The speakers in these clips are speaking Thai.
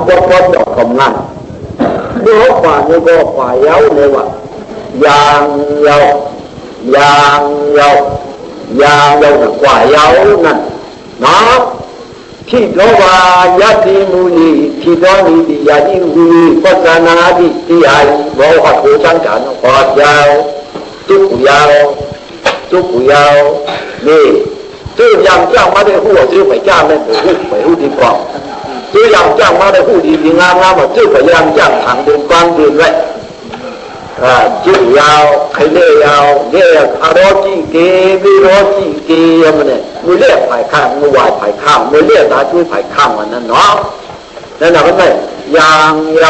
ก็พอจบกำลังเมื่อฝ่านี่ก็ฝ่ายเย้าเลยว่ายางเย้ายางเย้ายางเย้าฝ่ายเย้านั่นนะที่ตัวว่ายาติมุนีที่ตัวนี้ที่ยาติมุนีปัจนาดิที่ไอ้บอกว่าผู้สังการขอเย้าทุกเย้าทุกเย้านี่ตัวอย่างจ้างมาได้หัวซื้อไปจ้างได้ไปหูดีกว่าตัวอย่างจ้างมาได้หูดีงามมาซื้อไปยังจ้างถังเดินกว้างเดินไว้จุดยาวใครเลี้ยาวเลี้ยอารจีเกวิโรจีเกมันเนี่ยมือเลี้ยผายข้างมือวายผายข้างมือเลี้ยตาช่วยผายข้างวันนั้นเนาะนั่นแหละก็ไม่ยางย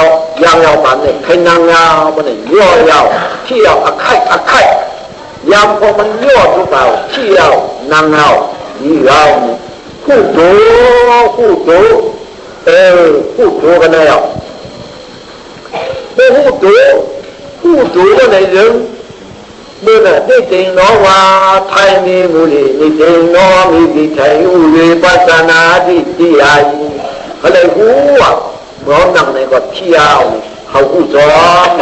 าวปันเนี่ยใครนางยาวมันเนี่ยย่อยาวที่ยาวอักไข่ยามพอมันย่อทุกเปล่าที่ยาวนางยาวนี่ยาวผู้โตผู้โตกันเลยอ่ะผู้โตก็ในเรื่องเมื่อได้เต็งน้อว่าไทยมีมุลีมีเต็งน้อมีที่ไทยอุเรปัสนาที่ใหญ่เขาเลยหูอ่ะร้องดังในก็ที่ยาวเขาหูจอม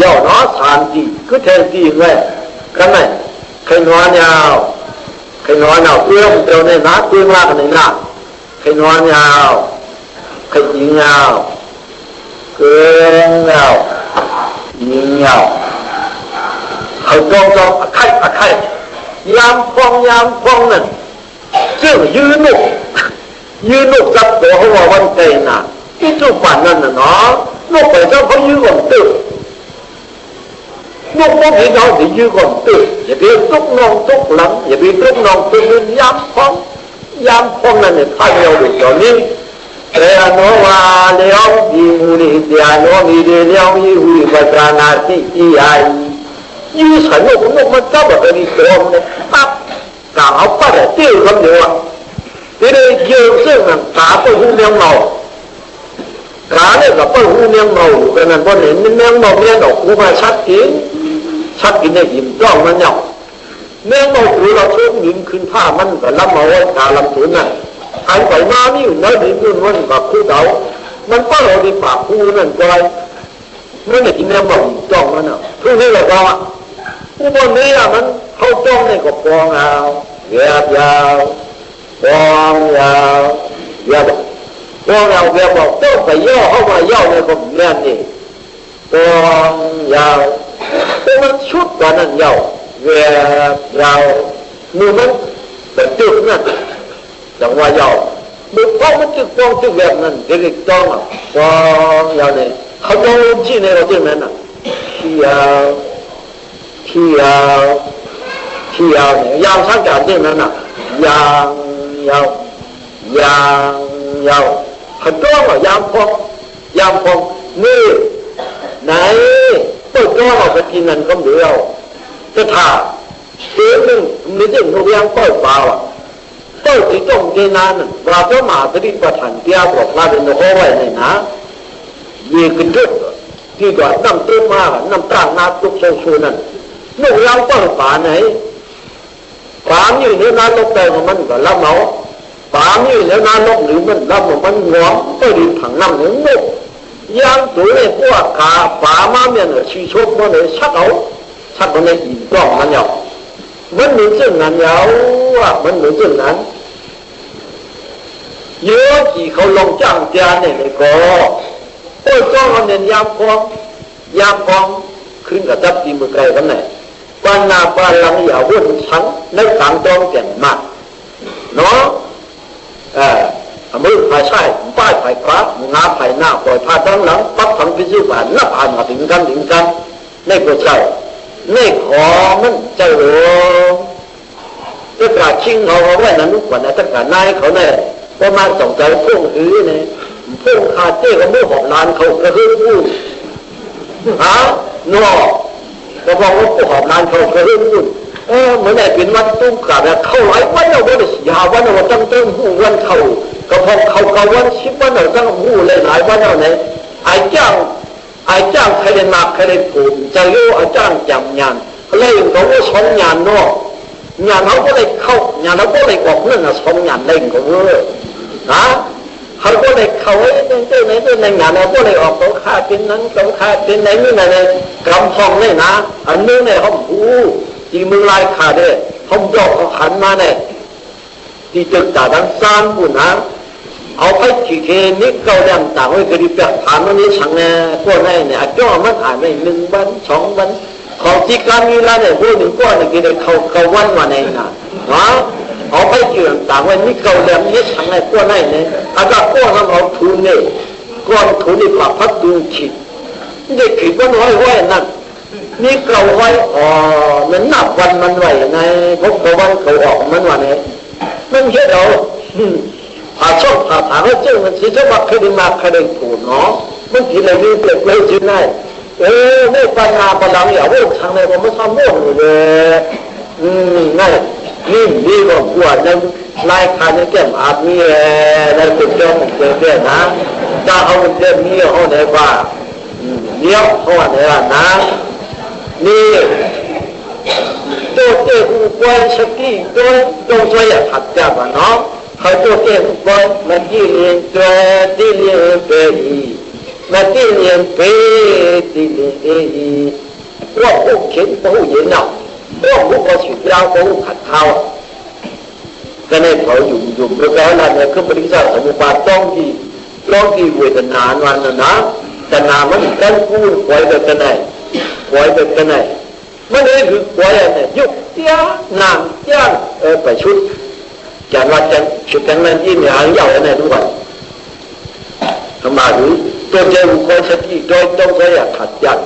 ยาวน้อสามทีก็แทนทีไงกันไหมใครน้อยาวใครน้อยาวเพื่อนเดียวในน้าเพื่อนมากในน้าใครน้อยาวใครยิงยาวเกินยาวยิงยาวเขาจองอักไข่ยามฟองนั่นเชื่อยืนนกจับตัวเขาว่าวันใจน่ะที่จุดฝันนั่นน่ะเนาะนกไปเจ้าเขายืนก่อนตื่นนกพวกนี้เขาจะยืนก่อนตื่นอย่าไปตุกนองตุกหลังอย่าไปตุกนองตุกยืนยามฟองนั่นเนี่ยท่านเราดูตอนนี้แต่โนวาเลี้ยวดีมูนีเดียโนมีเลี้ยวยีหุยปัจนาที่ใหญ่ยืนฉันนกมันจับแบบนี้ตรงเนี่ยปั๊บกล่าวปั๊บเตี้ยคนเดียวทีนี้ยืนซึ่งมันขาไปหูเมียงเมาขาเนี่ยกับไปหูเมียงเมาอยู่กันนั่นพอเห็นเมียงเมาเมียงดอกหูมาชัดกินได้ยิ้มจ้องมันเนี่ยเมียงเมาคือเราช่วยยิ้มขึ้นผ้ามันแต่ลำเอาไว้ขาลำสูนนั่นหายไปมานี่อยู่แล้วดีขึ้นวันกับคู่เดามันก็เราดีปากคู่นั่นจอยไม่ได้กินเมียงเมาจ้องมันอ่ะทุกที่เราก็ผู้บนนี้มันเข้าจ้องในกับฟองเอาเรียบยาวฟองยาวเรียบฟองยาวเรียบบอกต้องไปย่อเข้ามาย่อในกับเมียนี่ฟองยาวแต่มันชุดกว่านั้นยาวเรียบยาวมือมันเป็นตึกนั่นจังว่ายาวมือฟองมันตึกฟองตึกแบบนั้นเด็กๆจ้องอ่ะฟองยาวเนี่ยเขาโดนที่ในเราตึกนั้นอ่ะยาวเนี่ยยาวสังการเรื่องนั้นน่ะยาวเขาจ้องว่ายามพองนี่ไหนตัวจ้องเอาไปกินนั่นก็เดียวจะถ่าเสียหนึ่งมีเรื่องโนเบียงต้อยเปล่าอ่ะต้อยที่จ้องเจนานเราจะมาปฏิบัติฐานเดียวบอกลาเป็นโอ้ไว้เลยนะยีขึ้นจุดที่ก่อนน้ำเติมมาน้ำตาลน้ำตุกโซชูนั่นนกเราก็ป่าไหนป่าอยู่ในน้ำนกแต่ของมันก็รับเมาป่าอยู่ในน้ำนกหรือมันรับมันหวงก็ดีถังน้ำหนึ่งนกยางตัวเนี่ยพวกขาป่ามาเนี่ยชีชกมันเลยชักมันเลยอิ่มกล้องมันเหรอมันเหมือนเช่นนั้นเหรอมันเหมือนเช่นนั้นเยอะกี่เขาลงจ้างจานเนี่ยเลยก็โอ้ยจ้องมันเนี่ยยามพองขึ้นกับจับตีมือไกลกันไหนปานาปาลังอย่าวุ่นชั้นในต่างจองแก่นมากเนาะมือภายใช่ป้ายภายขวางาภายหน้าปล่อยผ้าด้านหลังปั๊บฝังพิจิตรผ่านหน้าผ่านมาถึงกันในกระเช้าในขอมันใจโอ้ถ้ากาชิงเขาไว้นั้นนุกวันนั้นถ้ากานายเขาเนี่ยประมาณสองใจพุ่งหื้อเนี่ยพุ่งขาเจ้กับมือหอบลานเขากระหื้อพูดนอก็บอกว่าผู้หอบลานเขากระหื้อพูดเหมือนไอ้เป็นวันตุ้มกาดเข้าหลายวันเราวันยาวันเราตั้งต้นหูวันเขาก็พอเขาวันชิบวันเราตั้งหูเลยหลายวันเราเนี่ยไอ้จ้างใครเรียนมาใครเรียนผูกจะรู้ไอ้จ้างจำงานเลยเขาว่าสองงานนอกงานเขาก็เลยเข้างานเขาก็เลยออกเรื่องสองงานเล่นเขาเลย เขาก็เลยเขาไว้ในงานเราก็เลยออกเขาฆ่าเป็นนั้นเขาฆ่าเป็นไหนนี่ไหนกำพองเลยนะอันนึงเนี่ยเขาจีมึงลายขาดเลยเขายกเขาหันมาเนี่ยที่ตึกตาดังซานปุ่นนะเอาไปที่เคนิเกาแดงต่างไว้กระดิบแบบผ่านวันนี้ช่างเนี่ยพวกนี้เนี่ยจ้องมันอ่านใน1 วัน 2 วันเขาที่การมีละเนี่ยพวกหนึ่งก้อนเนี่ยกินเขาวันเองนะเอาไปเกี่ยวต่างไว้นี่เกาแดงนี่ช่างเนี่ยพวกนี้เนี่ยอาจารย์พวกนั้นเอาทุนเนี่ยก้อนทุนนี่ปรับพัดดูขีดเด็กขีดวันไว้นั่นนี่เกาไว้มันนับวันมันไว้ไงพวกเขาวันเขาออกมันวันนี้มันเยอะเราผ่าช่องผ่าทางให้เจ้ามันชี้ว่าเคยมาเคยถูกเนาะมันกินอะไรนี่เกิดเลยจริงไงไม่ปัญหาปัญหาอย่างว่าทางไหนผมไม่ทำมั่วเลยนี่ก็กลัวนั่นลายขาเนี่ยแก้มอาบนี่นั่นเป็นเรื่องของเรื่องนะถ้าเอาเรื่องนี้เขาไหนว่าเลี้ยวเขาไหนนะนี่ตัวเจ้าควายสกีตัวจงช่วยหัดจับเนาะเขาตัวเจ้าควายมาที่เรียนตัวที่เรียนเปรีมาที่เรียนเปรีที่เรียนเอว่าผู้เขียนผู้เย็นเนาะว่าผู้ก็ฉุดยาวผู้ขัดเท้าก็ในเขาอยู่แล้วก็นั่นเนี่ยคือปริศัทสมุปบาทต้องที่เวทนาวันนะแต่นามันกันพูดควายแบบกันไหนควายแบบกันไหนมันเลยคือควายเนี่ยยุบเตี้ยนานเตี้ยไปชุดจากว่าจะชุดนั้นยิ่งหางยาวเนี่ยทุกวันทำมาหรือตัวเจ้าควายสติโดยต้องใช้ขัดยัน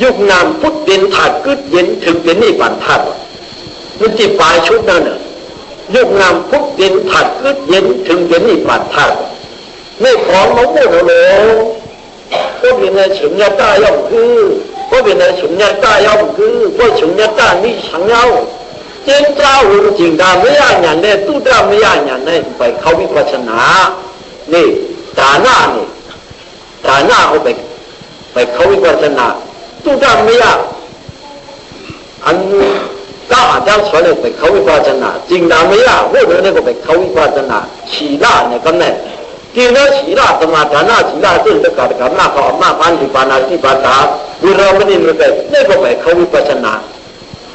ยุคนามพุทธเด่นถาดกึศเย็นถึงเป็นนิพพานธาตุมันจีปลายชุดนั่นน่ะยุคนามพุทธเด่นถาดกึศเย็นถึงเป็นนิพพานธาตุไม่ของมาพูดเลยก็เป็นในสุญญตาย่อมคือก็เป็นในสุญญตาย่อมคือก็สุญญตานี่ฉันเอาเจ้าเจ้ารู้จริงดาไม่ยากอย่างนี้ตู้ดาไม่ยากอย่างนี้ไปเข้าวิปัสสนานี่ตาหน้าเอาไปเข้าวิปัสสนาตู้ดาไม่ยากอันก็อาจารย์สอนเลยไปเข้าวิปัสสนาจริงดาไม่ยากพวกนี้ก็ไปเข้าวิปัสสนาฉีล่าเนี่ยก็แน่กินฉีล่าสมาทานาฉีล่าซึ่งจะกัดกับหน้าเขาออกมาพันธิปานาที่ปาตาบุรุษไม่ได้เลยนี่ก็ไปเข้าวิปัสสนา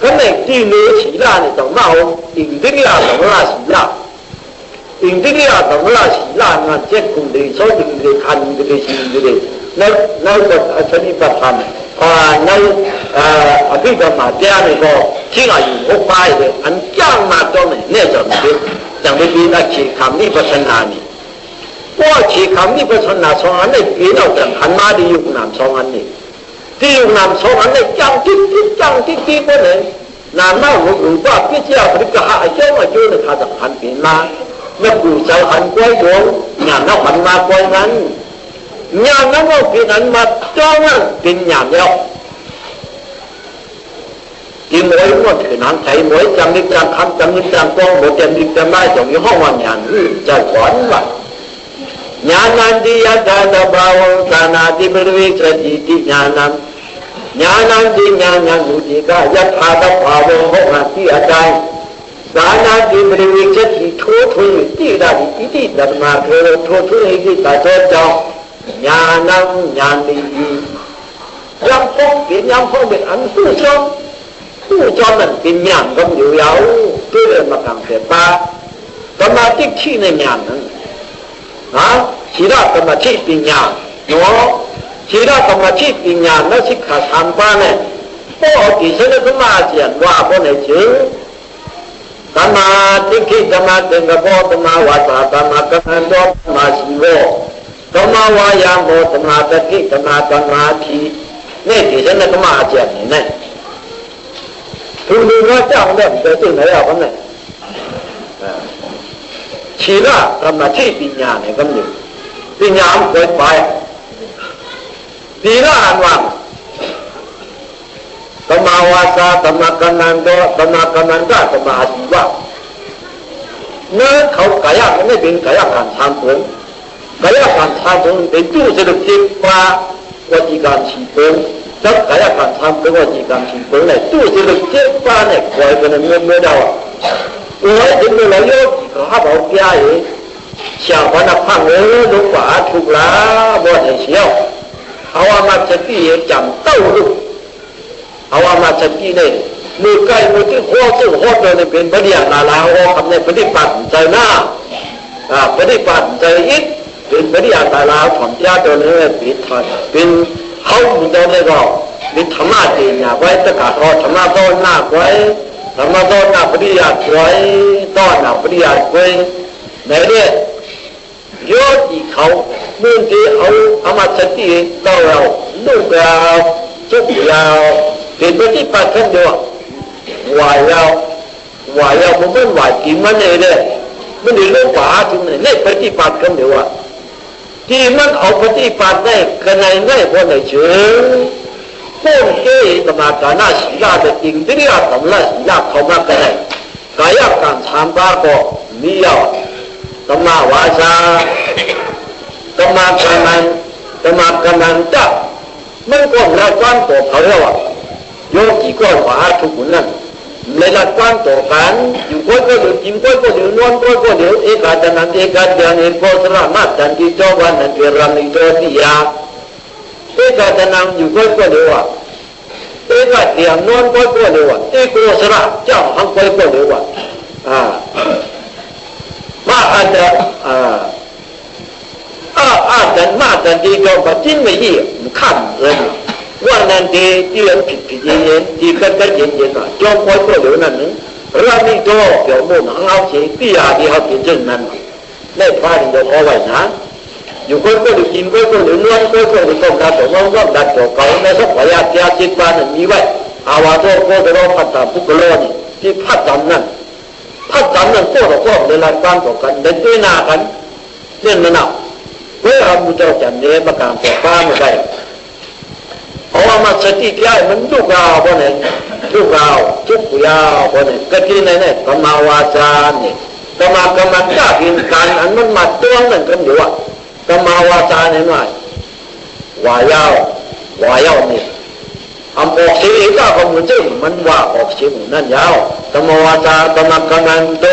ก็ในที่นี้ฉีล่าเนี่ยต้องมาเอาอินทรียต้องมาฉีล่าอินทรียต้องมาฉีล่างานเจ็ดคุณดีโซ่ดีคันดีชีดีนั่นก็ชนิดประธานนั่นอภิธรรมเจ้าเนี่ยก็ที่อายุ6 ปีเลยอันจ้างมาตรงนี้เนี่ยจะไม่ดีนะขีดคำนี้ปัสนานี่ว่าขีดคำนี้ปัสนา2 อันเนี่ยพี่น้องจะหันมาดียุคนาม2 อันนี้ที่ยุคนาม2 อันเนี่ยจังที่ก็เลยนานมากหรือว่าพิจารณาปริกหาเจ้ามาโยนข้าจะหันปีมาเมื่อกูจะหันกล้วยโยงงานนักหันมากล้วยนั้นงานนั้นว่าเป็นอันมาจ้องนั่นเป็นงานเดียวที่มวยก็ถือนั้นใช้มวยจำนิจำคำจำนิจำกองบทจำนิจำได้จากยี่ห้อวันงานจะสอนว่าญาณันติยตาตบาวสานาติบริเวณจิติญาณันญาณันติญาณันมุติกายถาตภาวะหะที่อาจารย์สานาติบริเวณจิตทุทุยที่ได้อิติธรรมาเทโรทุทุยที่ตาเจ้าเจ้าญาณังญาณิยังพงเป็นอันผู้ชมนั่นเป็นญาณก็อยู่ยาวด้วยเรื่องมาทางเสพาสมาธิที่ในญาณนั้นชีราสมาธิปัญญาเนาะชีราสมาธิปัญญาและสิกขาสามป้าเนี่ยพวกที่เสด็จมาเจียนว่าพวกไหนชื่อสมาธิที่สมาธิกับพวกสมาวาสาสมากัมมันโตสมาชีโวสมาวายามโมสมาธิสมาธินี่ที่เสด็จมาเจียนนี่ทุกเรื่องเจ้าเนี่ยไปถึงไหนเอากันเนี่ยชีระสมาธิปัญญาเนี่ยก็มีปัญญาเกิดไปปีละอันวันสมาวาสาสมากัมมันโตสมากัมมันตะสมาชีวะเนื้อเขากายะไม่เป็นกายะการทำผลกายะการทำผลเป็นตู้สรุปจิตว่าวจีการชีผลจับกายะการทำผลวจีการชีผลเนี่ยตู้สรุปจิตว่าเนี่ยคอยเป็นเมื่อเดาโอ้ยถึงเวลาโยกเขาบอกยาเ想把那胖人都把出来，我很笑。好啊嘛，这地也讲道路。好啊嘛，这地呢，มือใกล้มือที่หัวซึ่งหัวตัวนี้เป็นปฏิญาณลาหัวคำในปฏิบัติใจหน้าปฏิบัติใจอิดเป็นปฏิญาณลาถ่อมยาตัวนี้เป็นทอนเป็นเขาเหมือนเดิมเลยก็เป็นธรรมะจริงไว้ตะการธรรมะต้นหน้าไว้ธรรมะต้นหน้าปฏิญาณไว้ต้นหน้าปฏิญาณไว้ในเรื่องโยที่เขาเมื่อที่เอาอามาสติต่อเราลูกเราจุกเราเป็นปฏิบัติขั้นเดียววายเราผมไม่วายกินมันเลยมันเรื่องป่าถึงเนี่ยปฏิบัติขั้นเดียวที่มันเอาปฏิบัติได้กันในพอในเชิงพวกเกี่ยธรรมะการน่าศีลาแต่จริงที่เรียกธรรมะศีลาเขามากันไหนกายการทำบ้าก็มีเอาธรรมะวาจากรรมะกำนันจับมันก็รักวันตัวเขาแล้วโยกี่ก้อนว่าทุกคนนั้นในรักวันตัวกันอยู่ก้อยก็เดือดจิ้มก้อยก็เดือดนวลก้อยก็เดือดเอกาจันนันเอกาเดียนเอกโพสระมาจันทิจวันนันเวรามิโตติยาเอกาจันนันอยู่ก้อยก็เดือดเอกาเดียนนวลก้อยก็เดือดเอกโพสระเจ้าหังก้อยก็เดือดมาอาจจะอาจจะมาจันทีก็มาจิ้มไม่ยี่ขั้นเลยว่านั่นดีที่เราผิดเย็นที่กันเย็นจอมคอยก็เดี๋ยวนั้นนึงเราไม่โตเดี๋ยวมุ่งเอาเสียที่ยาที่เขาเป็นเช่นนั้นได้พาเดี๋ยวเอาไว้นะอยู่คนก็ดูกินก็ดูนวลก็ดูต้องการตัวมันก็ดัดตัวเขาในสักระยะที่จิตบ้านมีไว้อาวาโตก็จะรอพัฒนาพุกโลนี่ที่พัฒนานั้นก็ในหลักการต่อกันในตัวหน้ากันเรื่องนั้นเพื่อทำมุจจันเนประการต่อป้าไม่ได้เอามาสติที่ไอ้มันลูกเราพวกนี้ลูกเราทุกยาวพวกนี้ก็ที่ไหนกรรมวาจาเนี่ยกรรมจ้าพินการอันมันมาตัวนั่นกันอยู่กรรมวาจาเนี่ยหน่อยวายาวเนี่ยออกเสียงก็คงจะมันว่าออกเสียงนั่นยาวกรรมวาจากรรมโต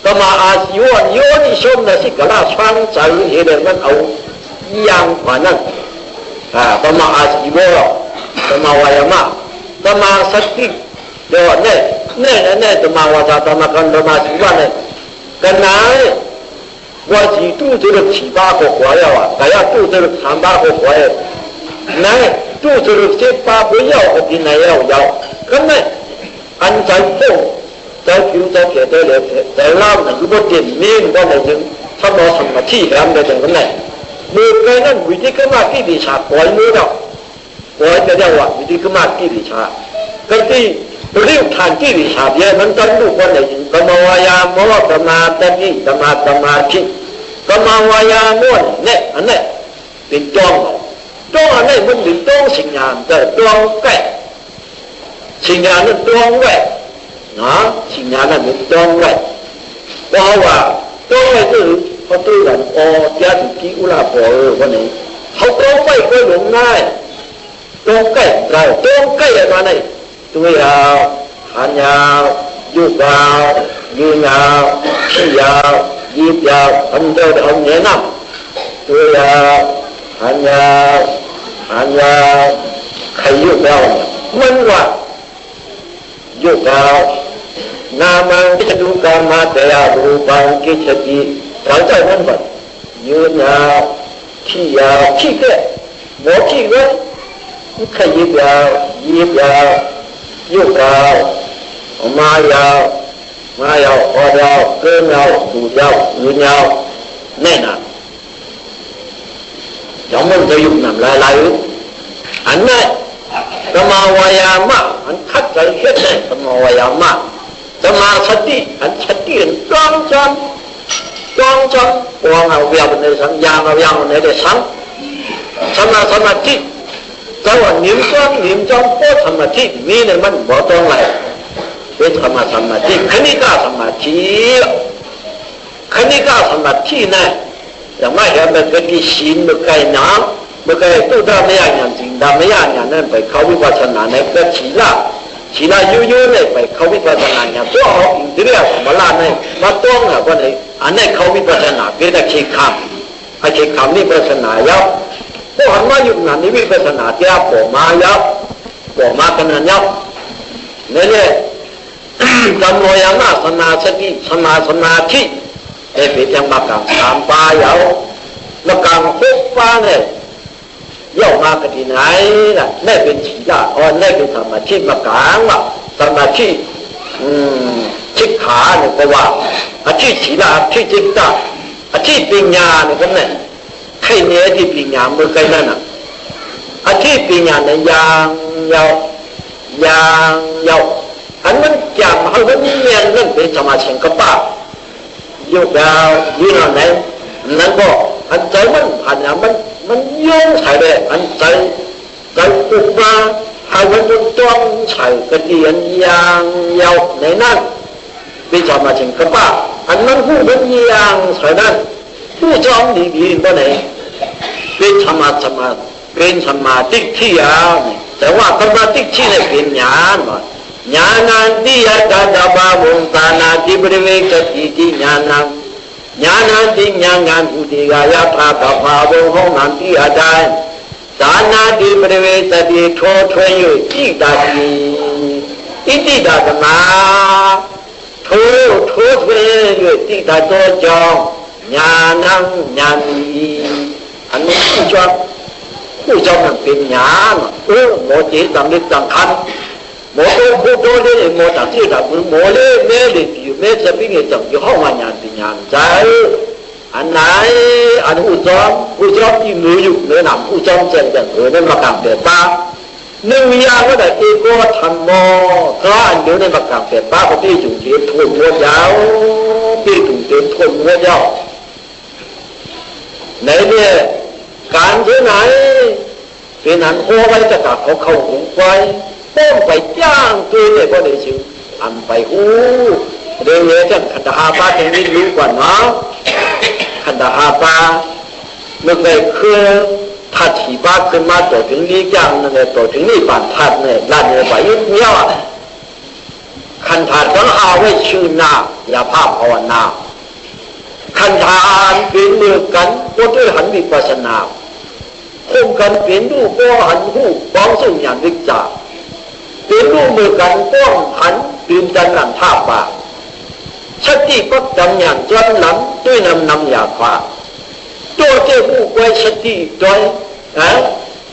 กรรมอาชีวะโยนิชมนะสิกะลาฟังใจเห็นมันเอาอย่างกว่านั้นกรรมอาชีวะกรรมวายามะกรรมสติเดี๋ยวเนี่ยกรรมวาจากรรมอาชีวะเนี่ยกันไหนว่าจีตู้จะเลือก七八个活要แต่要ตู้จะเลือก3-8个活ไหนตู้จะเลือก7-8不要和平来要咁呢อันใจพวกใจผิวใจเกล็ดเลยแต่เล่าหนังก็เด่นนิ่งก็เลยจึงถ้ามองสมาธิแล้วมันจะเป็นไงมือไปนั่นวิธีขึ้นมาที่ดิชาปล่อยมือเราปล่อยจะเรียกว่าวิธีขึ้นมาที่ดิชาก็ที่เรียกทานที่ดิชาเยอะมันต้องดูคนไหนจึงกรรมวายามะกรรมตติสมาธิกรรมวายามะเนี่ยอันนี้เป็นจ้องอันนี้มันเป็นจ้องสิ่งงานแต่จ้องแก่สิ่งงานนั้นจ้องแก่นะสิ่งนั้นนั้นเป็นจ้องไว้เพราะว่าจ้องไว้คือเขาตื้อกันยาถึงกี่อุลาปวันนี้เขาจ้องไว้ก็หลงง่ายจ้องใกล้เราจ้องใกล้อะไรนี่ตัวยาวหันยาวยุบยาวยืนยาวขี้ยาวยีบยาวทำเจ้าทำเนี้ยน้ำตัวยาวหันยาวใครยุบยาวมันว่ายุบยาวนามังกิจดุกามาเตยารูปังกิจติเราใจมันแบบยืนยาวขี้ยาวขี้แก่หมอขี้ไว้ขยิบยาวยีบยาวยุบยาวมายาวคอยาวเกินยาวดูยาวยืนยาวแน่นอนจอมมันจะยุบน้ำลายอันนั้นกรรมวายามะอันคัดใจเฮ็ดได้กรรมวายามะสมาสติอันสติจ้องวางเอาเวียบในสัญญาเอาเวียบในเดชังสมาธิแต่ว่านิ่มจ้องโพสมาธิมีในมันบ่ต้องไหลเป็นสมาธิคณิกาสมาธินะอย่างไม่เห็นเป็นกิศีลไม่ไกลน้ำไม่ไกลตู้ดำไม่ยากอย่างจริงดำไม่ยากอย่างนั้นไปเขาวิปัสสนาในแบบศีลายุ่ยๆเนี่ยไปเขาวิปัสสนาอย่างตัวอินทรีย์สมราน เนี่ยมาต้องอ่ะวันนี้อันนี้เขามีปัญหาเกิดจากขีดคำไอ้ขีดคำนี่ปัญหาเยอะพวกหันมาอยู่นั่นนี่มีปัญหาที่ปวดมาเยอะปวดมากันนั่นเยอะเนี่ยจำนวนอย่างน่าสนาสติสมาธิเอพิยังมาการสามปาเยอะแล้วการหกปาเนี่ยย่อมากที่ไหนล่ะนี่เป็นชีละอ๋อนี่เป็นสมาธิมาการว่ะสมาธิชิกขาเนี่ยก็ว่าอาชีพชีละอาชีพจิตตะอาชีพปัญญาเนี่ยก็เนี่ยใครเนี่ยที่ปัญญาเมื่อไงนั่นน่ะอาชีพปัญญาเนี่ยยังยาวอันมันจำเขามันเนียนเรื่องเป็นสมาธิกับป้าโยกยาวยืนอะไรนั่นก็อันใจมันผ่านมันโยงใส่เลยอันใจอุบมาหาวันจนจ้องใส่กระเดียนยางยาวในนั้นเป็นสมาธิกับป้าอันนั้นผู้เป็นยางใส่นั้นผู้จ้องดีๆก็ไหนเป็นสมาธิที่ยาวแต่ว่าสมาธิที่เนี่ยเป็นญาณว่าญาณันติยะตถาภาวุตานาติบริเวกติติญาณังญาณันติญาณันอุติกายะตถาภาวุโหนันติอาจารย์สานาติบริเวกติโททวยอยู่อิตาติอิติตาตมาโททวยอยู่อิตาโตจองญาณังญาณีอันนี้ผู้จองมันเป็นญาณโมจิตตังนิตังคันโมโตพุทโธเลยโมตัดที่ดับมือโมเลยแม่เลยอยู่แม่จะเป็นไงจังอยู่ห้องวันญาณเป็นญาณใจอันไหนอันผู้จอมที่มืออยู่เนื้อหนังผู้จอมเจนอย่างในมากางเปลี่ยนป้าหนึ่งอย่างก็ได้เอโกธรรมโมเพราะอันเดียวในมากางเปลี่ยนป้าก็ที่จุดเทียนทวนหัวยาวที่จุดเทียนทวนหัวยาวในเนี่ยการที่ไหนเป็นอันโอ้ไว้จะตัดเขาหุงไฟป้องไปจ้างตัวเนี่ยก็ได้ชื่ออันไปเรื่องนี้ท่านขันธาปาจะไม่รู้กว่าเนาะขันธาปาเมื่อไงคือถ้าถีบาขึ้นมาต่อถึงนี้จ้างนั่นเลยต่อถึงนี้ผ่านทัดเนี่ยด้านเนี่ยไปยุ่งเยอะขันธาต้องเอาไว้ชื่อหน้าอย่าภาพภาวนาขันธาเป็นมือกันก็ด้วยหันวิปัสสนาคมกันเป็นรูปก็หันหูบ้องสุ่มอย่างวิจารเป็นรูปมือกันป้องหันตื่นจันหลังท่าป่าสติก็จำอย่างจนหลังด้วยนำอยากฟ้าตัวเจ้าผู้ไว้สติโดยไว้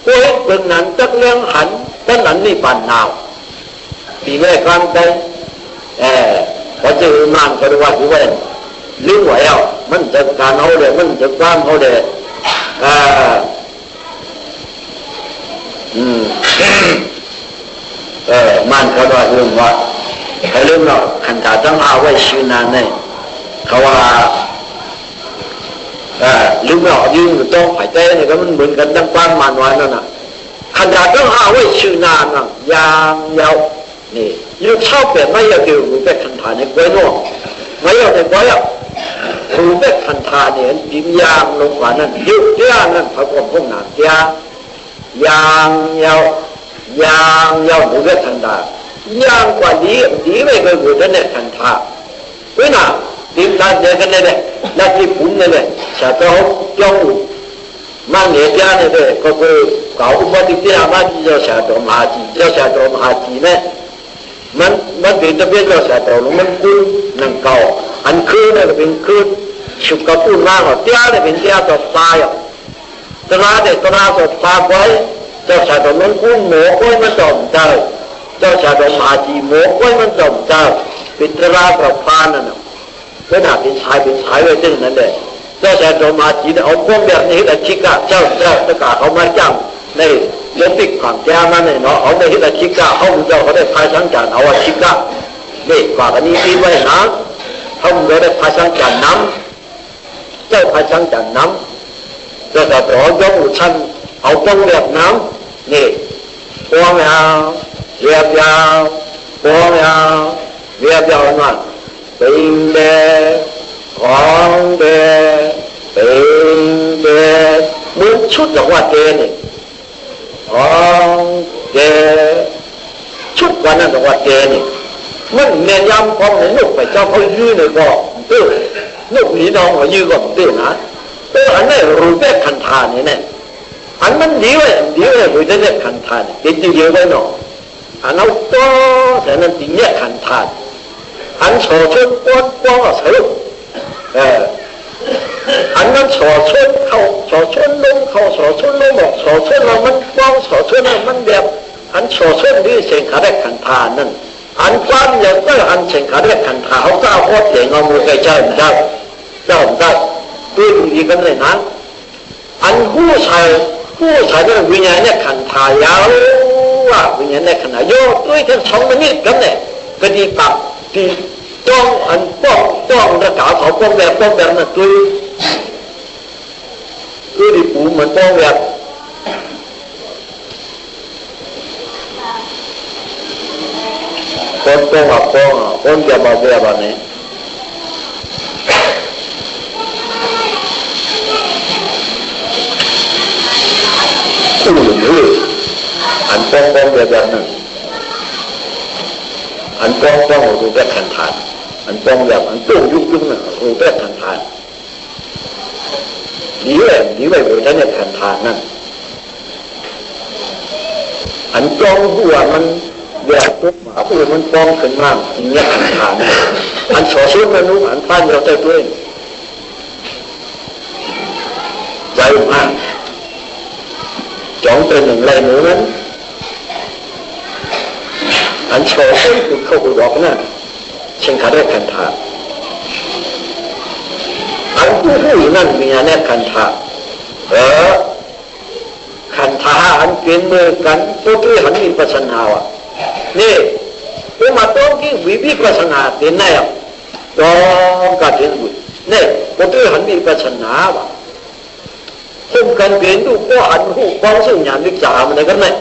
เบื้องนั้นจักเลี้ยงหันตั้งนั้นนี่ปานนาวปีแม่กลางใจพอเจอมันก็รู้ว่าที่ว่าลืมไว้แล้วมันจะการเอาเลยมันจะความเอาเลยมันก็ว่าลืมว่าให้ลืมเนาะขันธาต้องเอาไว้ชื่อนานเนี่ยเขาว่าลืมเนาะยืนอยู่ต้องหายใจเนี่ยก็มันเหมือนกันตั้งความมันไว้นั่นน่ะขันธาต้องเอาไว้ชื่อนานน่ะยางยาวนี่ยุคเช่าเปลี่ยนไม่อยากอยู่แบบขันธาในกล้วยนอกไม่อยากในกล้วยอ่ะรู้แบบขันธาเนี่ยยิ้มยางลงกว่านั้นยุคเจ้านั่นพระองค์พวกนั้นเจ้ายางยาวรู้แบบขันธายางกว่าดีไม่เคยรู้นั่นเนี่ยขันธาเว้ยนะดีมการเจอกันเลยนักที่ปุ่นเลยชาติเขาจ้องมาเหนือจ้าเนี่ยก็คือเก่าอุปติที่อามาจีเจ้าชาติมหาจีเนี่ยมันเป็นตะเบียนเจ้าชาติลงมันคุ้นนั่งเก่าอันคืนเนี่ยเป็นคืนชุกกระปุนมากเจ้าเนี่ยเป็นเจ้าต่อตายตราเด็กตราสดตาไว้เจ้าชาติมันคุ้นหมูก้อยมันจอมใจเจ้าชาติมหาจีหมูก้อยมันจอมใจเป็นตรากับพานั่นขนาดเป็นชายไว้ซึ่งนั่นแหละเจ้าชายโดมาจีนเอาพวกแบบนี้แต่ชิกะเจ้าตะกาเขามาจ้างในโลปิกความแก้มันเนี่ยเนาะเอาในที่แต่ชิกะเขาเจ้าเขาได้พายสังจานเอาชิกะนี่กว่ากันนี้ที่ไว้นะเขาได้พายสังจานน้ำเจ้าพายสังจานน้ำเจ้าแต่ต่อยกอุชันเอาพวกแบบน้ำนี่พวงยาวเรียบยาวพวงยาวเรียบยาวนั่นเป็นเดของเดเป็นเดเหมือนชุดจากว่าเดนี่ของเดชุดวันนั้นจากว่าเดนี่ มันแม่ยำพองในลูกไปเจ้าเขายื้อในบ่อลูกหนีน้องเขายื้อก่อนเต้นะอันนี้รูปแบบคันธาเนี่ยอันมันดีไว้รูปแบบคันธาเนี่ยจริงๆเยอะไว้หน่ออันเอาตัวแต่นั้นจริงเนี่ยคันธาอันโฉชนป้อนใส่ลูกอันนั้นโฉชนเขาโฉชนลงเขาโฉชนลงบอกโฉชนเรามันป้องโฉชนเรามันแบบอันโฉชนนี่เสียงขาได้คันธานั่นอันความอย่างก็อันเสียงขาได้คันธาเขาเจ้าโคตรเสียงเอามือใกล้เจ้าได้ตัวดีกันเลยนะอันผู้ชายก็วิญญาณเนี่ยขันธายาวว่าวิญญาณเนี่ยขนาดโยด้วยทั้งสองมันนี่กันเนี่ยก็ดีปักดีจ้องอันป้องระกาเขาป้องแบบนั่นตัวดีปูเหมือนป้องแบบป้องจะมาแบบนี้อันป้องแบบนั้นอันป้องรูปแบบคันธานอันป้องแบบอันตู้ยุ่งน่ะรูปแบบคันธานดีไว้โดยท่านเนี่ยคันธานนั่นอันป้องหัวมันแบบปุ๊บหมาผู้มันป้องขึ้นมากจริงเนี่ยคันธานอันสอชุดมนุษย์อันพันเราใจด้วยใจมากchọn từ những lời nữa đến anh cho cái câu của đó nè xin khả năng thành thả anh cũng vui nên vì nhà này thành thả thành thả anh kiến mơ cắn tôi tuy hắn bị phát sinh hào nè nhưng mà tôi cái vị bị phát sinh hào đến này đó cả thiên vui nè tôi tuy hắn bị phát sinh hào không cần biến đủ có ảnh hưởng quang sự nhà nước trả mà này cái này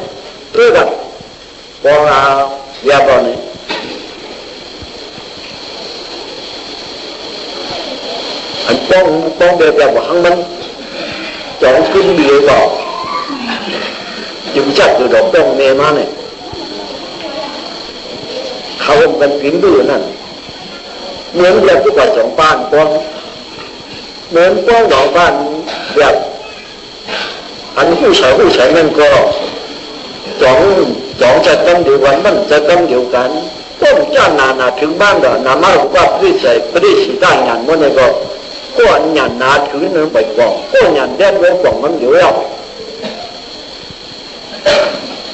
tôi gặp con gia bọn này anh con đẹp là hăng minh chọn kinh địa vào chừng chắc từ đó con mẹ má này không cần biến đủ này muốn là cái bài chọn ban con muốn con đó ban đẹp anhผู้ชายนั่นก็จองจะต้องเดียวกันมันจะต้องเดียวกันต้นจ้านาถึงบ้านก็นามารู้ว่าปริสิได้งานมันก็งานนาถือเนื้อไปกองก็งานแดนเว้นกองมันอยู่แล้ว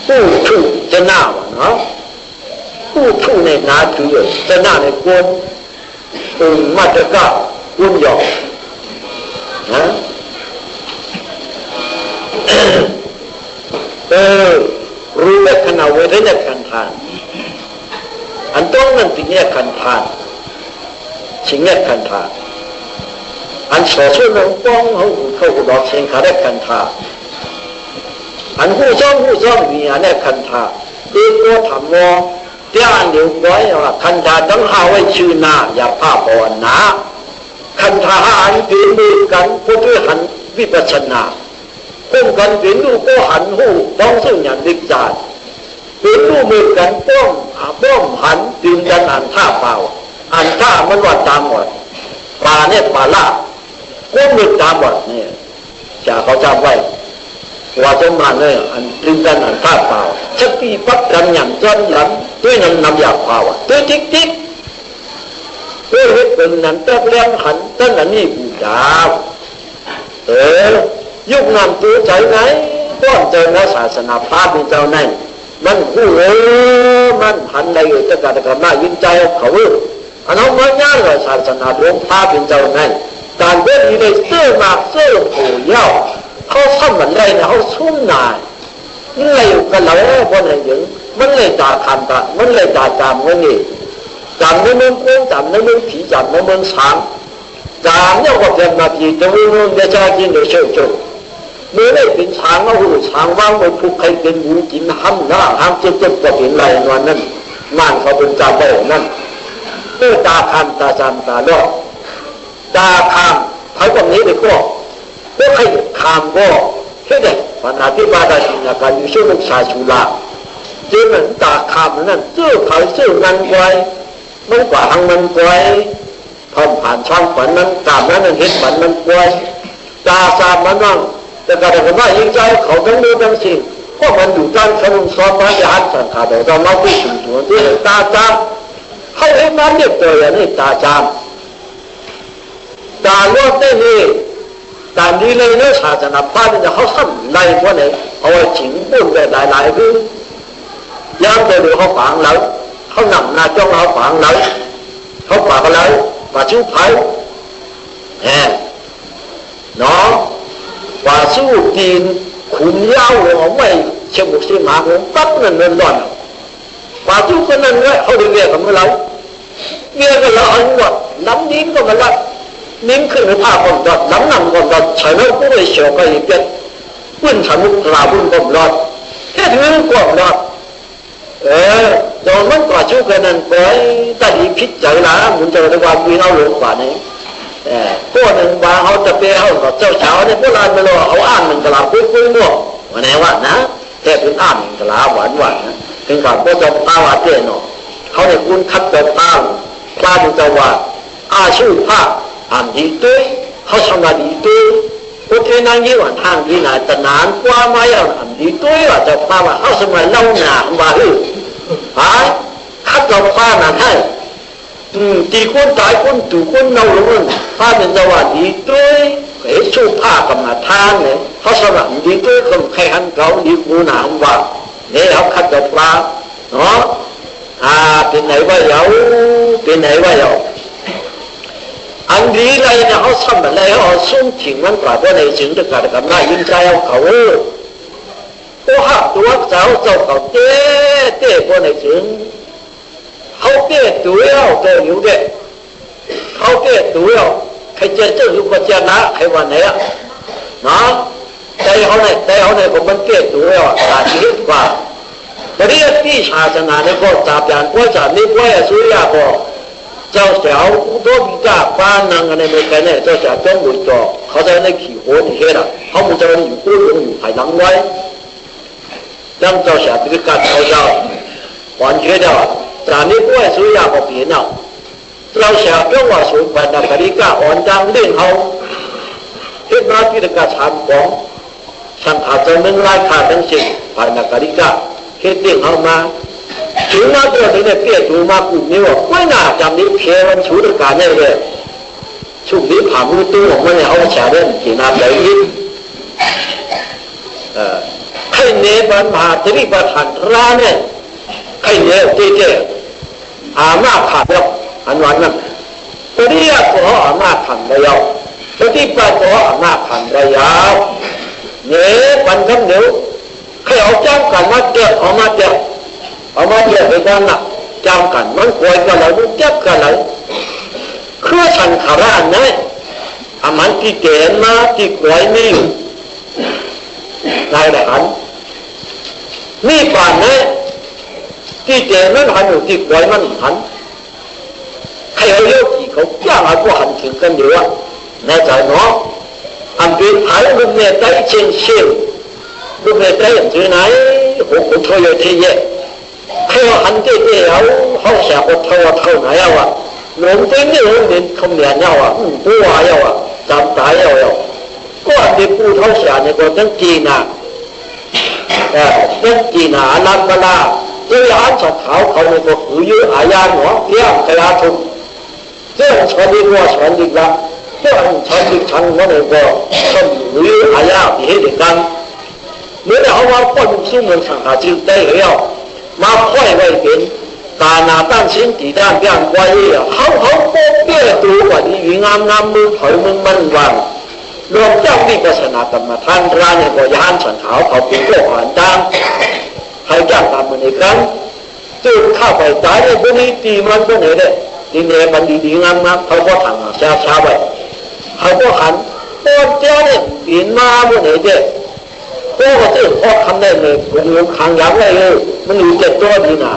ผู้ถูกจะหน้าวะเนาะผู้ถูกในนาถือจะหน้าในกวนมาตะก้ากุนหยอกนะรู้แบบขนาดเวทเนี่ยคันธานอันต้องนั่นสิ่งเนี่ยคันธานสิ่งเนี่ยคันธานอันสอช่วยน้องป้องเขาดอกเสียงขาได้คันธานอันผู้ซ่องมีอันเนี่ยคันธานที่ตัวทำว่าที่อ่านเดี๋ยวไว้ว่าคันธานต้องหาไว้ชื่อหน้าอย่าผ้าบอนนะคันธานอันเป็นมือกันผู้ที่หันวิปัสสนาป้องกันเป็นลูกก็หันหูป้องซึ่งอย่างดิจาดเป็นลูกมือกันป้องหันดึงกันอ่านท่าเปล่าอ่านท่ามันว่าตามหมดปลาเนี่ยปลาล่าก็มือตามหมดเนี่ยจะเขาจำไว้ว่าจะมาเนี่ยอันดึงกันอ่านท่าเปล่าชักตีปักกันอย่างจนหลังด้วยน้ำยาเปล่าด้วยจิ๊กด้วยเห็ดเป็นนั้นแต่เลี้ยงหันตั้งแต่นี้กูดาวยุคนั้นตัวใจไหนป้อนเจอในศาสนาพระเป็นเจ้าไหนมันผู้มันหันในอยู่ตะการมายินใจเขาอันนั้นมันง่ายเลยศาสนาหลวงพระเป็นเจ้าไหนการเดินอยู่ในเสื้อมาเสื้อผูเย้าเขาซ้ำมันเลยนะเขาชุ่มหนามันเลยกันแล้วคนไหนยังมันเลยจ่าคันตามันเลยจ่าจามมันนี่จามในเมืองกุ้งจามในเมืองผีจามในเมืองช้างจามเนี่ยก็เป็นนาทีตรงนู้นจะจะกินเดี๋ยวเชื่อเมื่อได้เป็นช้างแล้วหูช้างว่างไปผูกใครเป็นหูกินห้ำหน้าห้ำเจ็บก็เป็นไรวันนั้นม่านเขาเป็นจ่าโบนั่นเมื่อตาคันตาจามตาลอกตาคามเขาตรงนี้ไปก็ใครคามก็แค่เด็กปัญหาที่บาดาสินาการอยู่ช่วงลูกชายชุลาเจ้าเหมือนตาคามนั่นเสื้อขายเสื้อนันไว้ มันกว่าทางมันป่วยพอผ่านช่องฝันนั้นตามนั้นมันเห็นฝันมันป่วยตาสามมันนั่งแต่ก็ได้ว่ายิ่งใจเขาทั้งดูทั้งสิ่งเพราะมันอยู่ด้านขนมซอมมาจะหันสังขารเราเราผู้สูงส่วนที่ตาจามเขาเห็นมันเรียบตัวอย่างนี้ตาจามตาลวดได้เลยตาดีเลยเนื้อชาจะนับป้าจะเขาทำไรพวกนี้เอาไว้ฉิงปุ่นแบบหลายๆคือย่ามไปดูเขาฝังแล้วเขาหนำหน้าจ้องเขาฝังแล้วเขาฝากอะไรฝากชิ้วไผ่เนาะว่าสู้ตีนขุนเล่าของไม่เชื่อบุกเชื่อหมาของปั๊บนั่นร้อนว่าชิ้วคนนั้นเลยเขาดีเรียกกับเมื่อไรเรียกกันแล้วอันหมดน้ำนิ้มก็มันละนิ้มขึ้นผ้าก่อนดอดน้ำหนักก่อนดอดใช้แล้วก็เลยเฉียวก็อีกเป็นวุ่นฉันมุกลาวุ่นก็รอดแค่ถึงก่อนรอดโดนมันก่อชู้กันนั่นก็ตัดอีพิษใจละมันจะเรียกว่าวินาหลงกว่านี้พวกหนึ่งบางเขาจะเปรี้ยวกับเจ้าเช้าเนี่ยพวกเราไม่รู้เขาอ่านมันกระลาคุยมั่ววันไหนวะนะแค่เป็นอ่านกระลาหวานนะถึงกับพวกเจ้าตาว่าเตี้ยเนาะเขาเนี่ยคุณคัดเจ้าตาพลาดจะว่าอาชูผ้าอ่านดีด้วยเขาทำมาดีด้วยพวกที่นั่งยี่วันทางที่ไหนแต่นานกว่าไม่อ่านดีด้วยว่าเจ้าผ้าว่าเขาสมัยเล่าหนาว่าคัดเราผ้านั่นให้ตีคนตายคนตู่คนเน่าลงผ้าเป็นสวัสดีด้วยเฮ้ยชูผ้ากับมาทานเนี่ยเขาสลับดีด้วยคนใครหันเขาดีกูหนามว่าเนี่ยเขาคัดเราผ้าเนาะเป็นไหนว่าเยาเป็นไหนว่าเยาอันนี้อะไรเนี่ยเขาทำอะไรเขาส่งถึงมันกว่าว่าในจึงจะการกับหน้ายิ้มใจเขาตัวหักตัวเจ้าเขาเต้คนไหนจึงเขาเต้ตัวเอาเต้อยู่เด็กเขาเต้ตัวเอาใครเจ้าอยู่ก็เจ้านะใครวันไหนอะนะใจเขาเนี่ยผมมันเต้ตัวเอาตาชีวิตกว่าแต่ที่ที่ศาสนาเนี่ยก็จับอย่างก็จับนี่ก็สุริยะก็เจ้าเจ้าตัวบิดาบ้านนางอะไรไม่กันเนี่ยเจ้าเจ้าต้องบุญต่อเขาจะได้ขี่หัวนี่เฮ็ดอะเขาบุญจะอยู่กู้ลงอยู่ภายหลังไว้当朝下这个干朝朝，完全的，咱的外属也不变了。朝下跟我说，反正这里干完当练好，这哪里的干参观，像他专门来看东西，反正这里干，这练好吗？就那个人的别做嘛不牛，为哪咱们偏文出的干那个，出的爬不多，我们好下的给那得意，ใครเนี่ยบันมาที่นี่ประธานร้านเนี่ยใครเนี่ยเจ๊อามาผ่านแล้วอันวันนั้นตัวนี้ก็อามาผ่านได้ยาวตัวที่ไปก็อามาผ่านได้ยาวเนี่ยวันคำเดียวใครเอาจ้างกันมาเจาะเอามาเจาะไปกันน่ะจ้างกันมันคอยกันแล้วมันจับกันแล้วคือฉันขาร้านเนี่ยอามันที่เก่งมาที่คอยไม่อยู่นายทหารนี่ป่านเนี่ยที่เจมันหันอยู่ที่ปล่อยมันหันใครเอาเยอะกี่เขาย่างเอาพวกหันถึงกันอยู่ว่าแน่ใจเนาะอันเป็นหายลุงเนี่ยได้เชียงลุงเนี่ยได้อย่างที่ไหนโอ้โหเท่าเยอะที่เยอะใครเอาหันเจ๊เอาเขาแฉกว่าเท่าไหนเอาอ่ะหลงจริงนี่หลงเด่นคำเนียนเอาอ่ะผู้ว่าเอาอ่ะจำตายเอาก็อันเป็นผู้เท่าแฉกเนี่ยก็ต้องจีนอ่ะต้องจีนาลับกลาเจ้าหน้าที่เขาเนี่ยก็หูยื้ออาญาหัวเที่ยงกระลาทุกเจ้าชนดีกว่าชนดีละเจ้าชนดีชันว่าเนี่ยก็ชนหูยื้ออาญาที่ให้เด็กกันเมื่อเขาว่าคนสู้มันสังหารจิตได้แล้วมาค่อยไว้เป็นตาหน้าตั้งชิ้นตีด้านเพียงไว้เขาโป๊ะเปี้ยตัวกว่านี้งามมือถอยมึงมันวางรวมเจ้าวิปัสสนากรรมฐานร้านเนี่ยก็ยานฉันเขาเป็นโรคอ่านดังให้จ้างตามมันอีกครั้งจุดเข้าไปตายในพวกนี้ตีมันพวกนี้เลยทีนี้มันดีๆงามๆเขาก็ทำช้าๆไปเขาก็หันโอ้เจ้าเนี่ยปีนมาพวกนี้เด็กโอ้ก็จะพอทำได้เลยมันอยู่ขังยังไงเลยมันอยู่เจ็บตัวดีนะ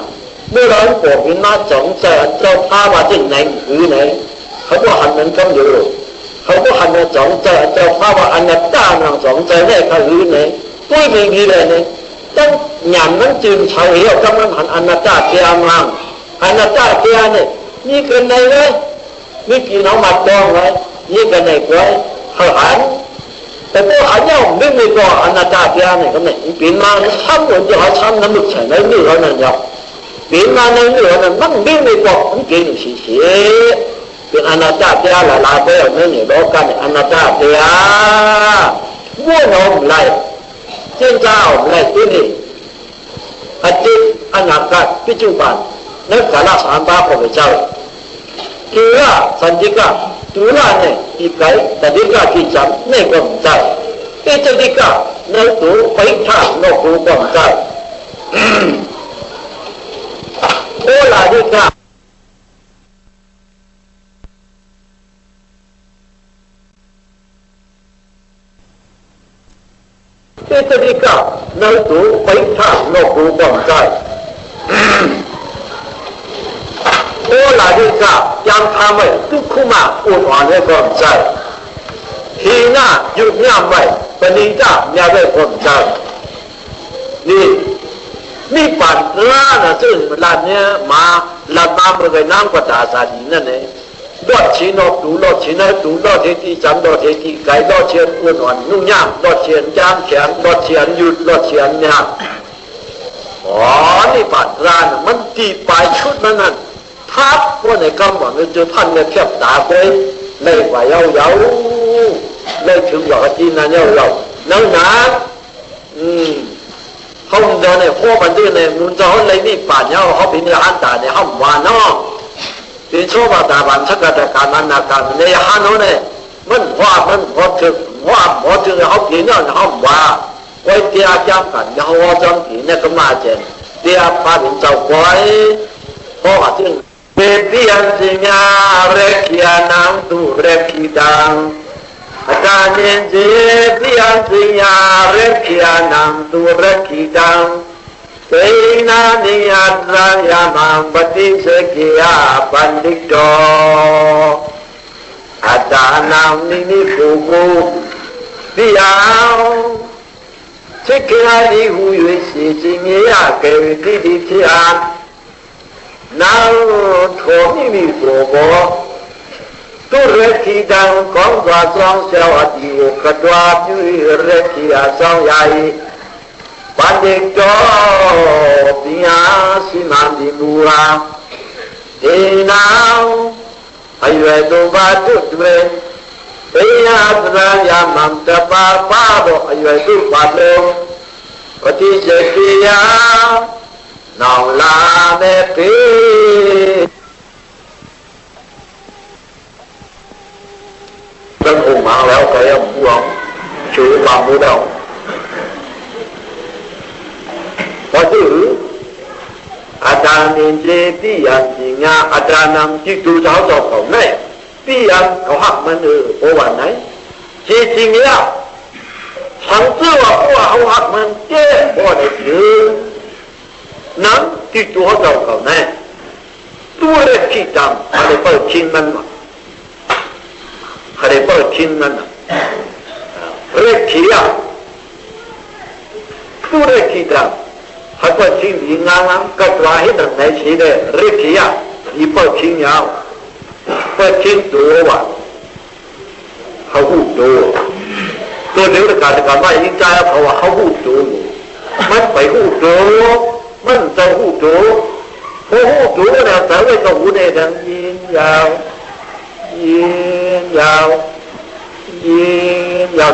เมื่อเราปวดปีนมาสองใจเจ้าพามาที่ไหนหรือไหนเขาก็หันมันก็อยู่เขาก็หันมาสองใจเจ้าพาว่าอนัตตาหนังสองใจได้เขาหรือไหนตุ้ยไม่มีเลยเนี่ยต้องหยาบนั้นจึงเฉลียวกำลังหันอนัตตาเกียร์มังอนัตตาเกียร์เนี่ย นี่เกินในเลยนี่กี่น้องมาจองไว้นี่เกินในไว้เขาหันแต่พวกหันเนี่ยไม่มีตัวอนาจารย์เนี่ยก็ไม่ปีนมาช้ำเหมือนจะหาช้ำน้ำมึกใส่ในเนื้อนั่นยาวปีนมาในเนื้อนั่นมันไม่มีตัวมันเก่งสิเสียเป็นอนาจารย์หลายๆแบบนั่นเนี่ยบอกกันอนาจารย์วัวน้องไรเจ้าเจ้าไรตัวนี้อดีตอนาคตปัจจุบันนักการละสามบาของเจ้าคือว่าสันติกาตุลาเนี่ยอีกไกแต่ดีกาที่จำไม่ก็ใจเอจดีกาในตัวไปท่านอกตัวก็ใจโอลาดีกาเอจดีกาในตัวไปท่านอกตัวก็ใจโอลาดีกายังทำไว้ทุกขุมาอุดอ่อนให้ความใจทีหน้าหยุดงามไว้ปณิจ้าอย่าได้ความใจนี่ปัดล้านะซึ่งลานเนี้ยมาลานมาเมื่อไงน้ำกระดาษดีนั่นเองดอดชีนอดูดอดชีนอดูดอดเทติจำดอดเทติไก่ดอดเชียนอุดอ่อนนุ่งยามดอดเชียนจามแข็งดอดเชียนหยุดดอดเชียนเนี่ยอ๋อนี่ปัดล้านะมันตีปลายชุดนั้นทับว่าในกำหนดมันจะพันในแคบตาไปในว่าเยาในถึงหลอกจีนนั่นเยานั่งนานเขาเดินในโค้บันที่ในมุนจะเขาเลยนี่ป่านเยาเขาเป็นในฮันตาในห้องวานเนาะเป็นโชว์บาตาบันชักกระการนันนาการในฮันโน่เนี่ยมันพอถึงเขาผีเนาะห้องว่าไว้เตียจ้ำกันเขาว่าจ้ำผีเนี่ยก็มาเจนเตียพาถึงเจ้าก้อยเพราะว่าถึงBebiansinya rekianang tu rekidang Akanenje biansinya rekianang tu rekidang Seina niat rayamang bati sekia pandikdo Adanang nini fugu Biang Sekia dihuyu sisinya kewiditian nào thổ mi phổ bố tu rê khi đang có qua song xeo ở điều cả đoa như rê khi à song dài ban đêm cho bia xi măng đi mua thế nào ai về tu ba chút về bây giờ ra nhà mắm ta ba độ ai về tu ba lô có tí sẽ kia nào là mẹ phê dân hùng mạng léo cái ông phú ông chú bà mũ đâu có chữ Adan nên bí ăn gì nha Adan nằm chỉ tu giáo cho cậu này bí ăn cậu học mình ở bộ bản này chỉ gì nghĩa sáng tư và bộ hậu học mình chế bộ này chứ nắmที่ตัวเจ้าเขาแน่ตัวเล็กที่ดำอะไรเปิดชิ้นมันมาอะไรเปิดชิ้นมันเล็กที่อ่ะตัวเล็กที่ดำให้เปิดชิ้นยิงงามก็ตัวให้ดังไหนชี้เลยเล็กที่อ่ะอีเปิดชิ้นยาวเปิดชิ้นตัวว่ะเขาหูตัวเดียวกันว่ายิ่งใจเขาว่าเขาหูตัวมันไปหูตัวมันจะหูตัวเนี่ยแต่ว่าจะหูในดังยิงยาว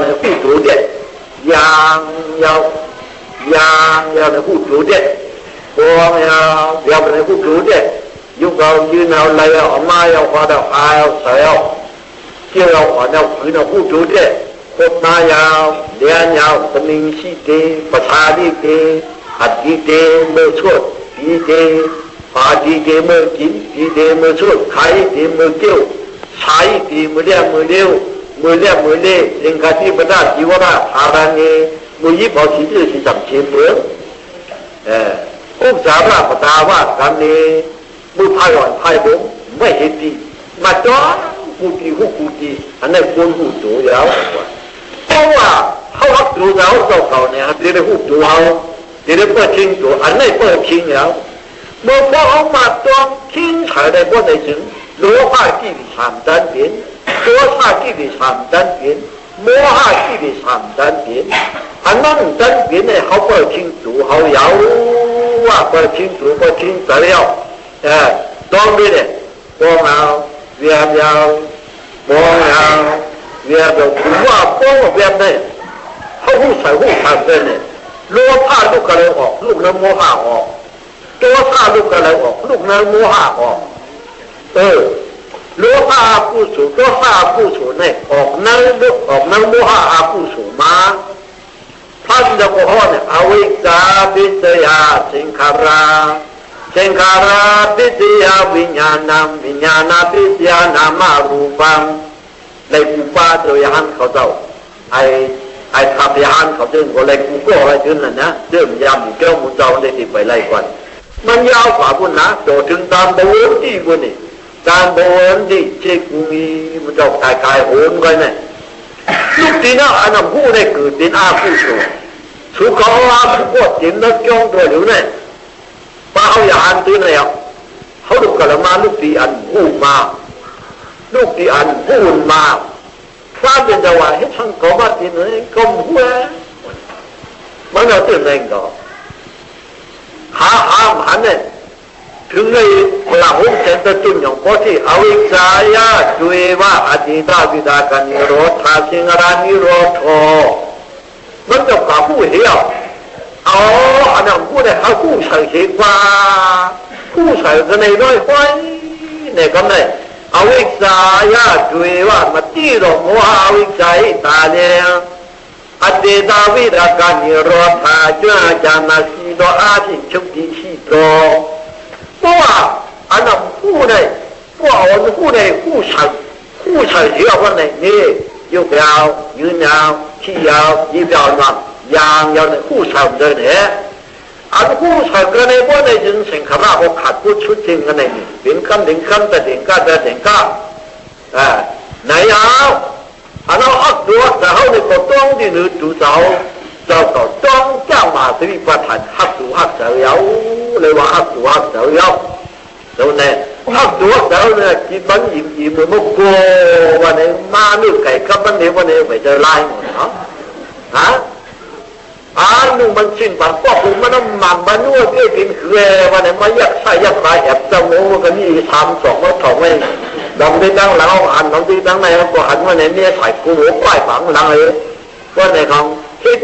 ในหูตัวเด็ดยางยาวในหูตัวเด็ดบวงยาวในหูตัวเด็ดยุคเรายืนเอาเลยเอาไม้เอาควาเอาหายเอาใส่เอาเกี่ยวเอาอ่อนเอาขืนเอาหูตัวเด็ดโคตรนายาวเลี้ยงยาวสมิงชีเตประชาดีเตหัดดีเตเมื่อช่วยดีเตปาดีเตเมื่อกินดีเตเมื่อช่วยขายดีเมื่อเกี่ยวใช้ดีเมื่อเลี้ยงเมื่อเลี้ยวเมื่อเลี้ยงเมื่อเลี้ยสิงคาที่ประดาจีวราหารังเงมือยิบเอาสิ่งที่สิจับเชียนเหมือนอุปสาระปตาว่าการนี้มือพายอ่อนพายบงไม่เห็นดีมาจ้อหูดีอันนั้นคนหูตัวยาวเพราะว่าเขาหักตัวเราเก่าเนี่ยเดี๋ยวหูตัวเขาเดี๋ยวเปิดทิ้งตัวอันนี้เปิดทิ้งแล้ว无方法当天才来不内情，罗汉记的三单边，多萨记的三单边，摩哈记的三单边，啊，那单边呢，好不清楚，好摇啊，不清楚，不清材料，当边呢，光啊，边了，光啊，边了，土啊，光啊边呢，好才边呢，罗汉都可能哦，路能摩哈哦。多萨路个来哦，路能摩哈哦，罗哈不属，多萨不属呢，能摩哈阿不属吗？他们的过后呢，阿维扎比这呀，辛卡拉比这呀，维亚那比这呀，那马鲁邦，来古巴就要喊เขาเจ้าไอ้ทับยานเขาจึงก็เลยกูก็อะไรจึงนั่นนะเรื่องยามเจ้ามุเจ้าได้ที่ไปไล่ก่อนมันยาวกว่าพุ่นนะโดดถึงตามโบนที่พุ่นนี่ตามโบนที่เช็คมีมันจะกายโหนไปเนี่ยลูกตีน่าอันนั้นผู้ได้เกิดเป็นอาผู้สูสุขอาผู้กดจินนักจ้องตัวอยู่เนี่ยป้าเขาอย่าอันตีเนี่ยเขาดูกันมาลูกตีอันผู้มาลูกตีอันผู้มาฟ้าเป็นจังหวะให้ช่างกบตีเนี่ยกบหัวมันเอาตื่นเองก็หามันเนี่ยถึงในหลังหุ่นเซนต์จุนอย่างพอที่อวิชายาจุยว่าอดีตวิดากันนิโรธาสิงรานิโรธมันจะกับผู้เหี้ยอันนั้นผู้เนี่ยเขาผู้ใส่เสียกว่าผู้ใส่กันในน้อยห้อยเนี่ยก็เนี่ยอวิชายาจุยว่ามาตีโรโมหะอวิชายตาเนี่ยอดีตวิดากันนิโรธาจุยจานาสีโดอาทิชุกติสีโตเพราะว่าอันนั้นผู้ใดผู้เอาผู้ใดผู้ใส่เสียวันไหนนี่ยกยาวยืนยาวขี้ยาวยีบยาวนั่งยางยาวในผู้ใส่เดินเนี่ยอันผู้ใส่กันในวันไหนจึงสิ่งข้าราชการขาดผู้ชุดจริงกันในนี่เป็นคำถึงคำแต่ถึงก้าไหนเอาอันนั้นอักตัวแต่เขาในก็ต้องที่หนึ่งดูเจ้าก็ต้องจ้างมาสิประธานฮักตัวฮักเสียวเลยว่าฮักตัวฮักเสียวแล้วเนี่ยฮักตัวเสียวเนี่ยกินมันอิ่มมันโกวันนี้มาเนื้อไก่กับมันเนี่ยวันนี้ไปเจอลายหมดเนาะฮะนึงมันชิ้นบางพวกผมมันน้ำมันมันนวดเพื่อกินเคือวันนี้มายักใส่ยักขายแอบจมูกกันนี่ทำสองว่าถองไว้ดองที่ตั้งหลังอันดองที่ตั้งในก็หันวันนี้เนี่ยใส่กูหัวป้ายฝังหลังเลยวันนี้ของคิด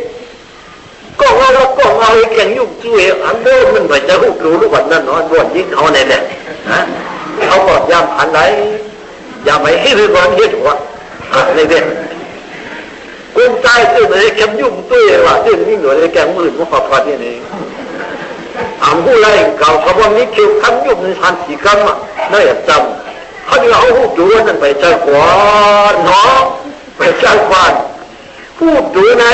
ก็เอาแข่งยุ่งช่วยอันโดนมันไปจะหุบรู้หรือวันนั้นเนาะวันยิ่งเขาเนี่ยนะเขาบอกยามอันไหนยามไม่ให้รู้ก่อนเห็นว่าในเรื่องคนใจตื่นเลยแข่งยุ่งช่วยว่าตื่นยิ่งหน่อยแข่งมือมันขอพอที่นี่อ่างผู้ไล่เก่าเขาบอกนี้เกี่ยวขันยุ่งในทันสีกรรมน่าจะจำเขาจะเอาหุบรู้นั่นไปใจขวานเนาะไปใจขวานพูดดูไหน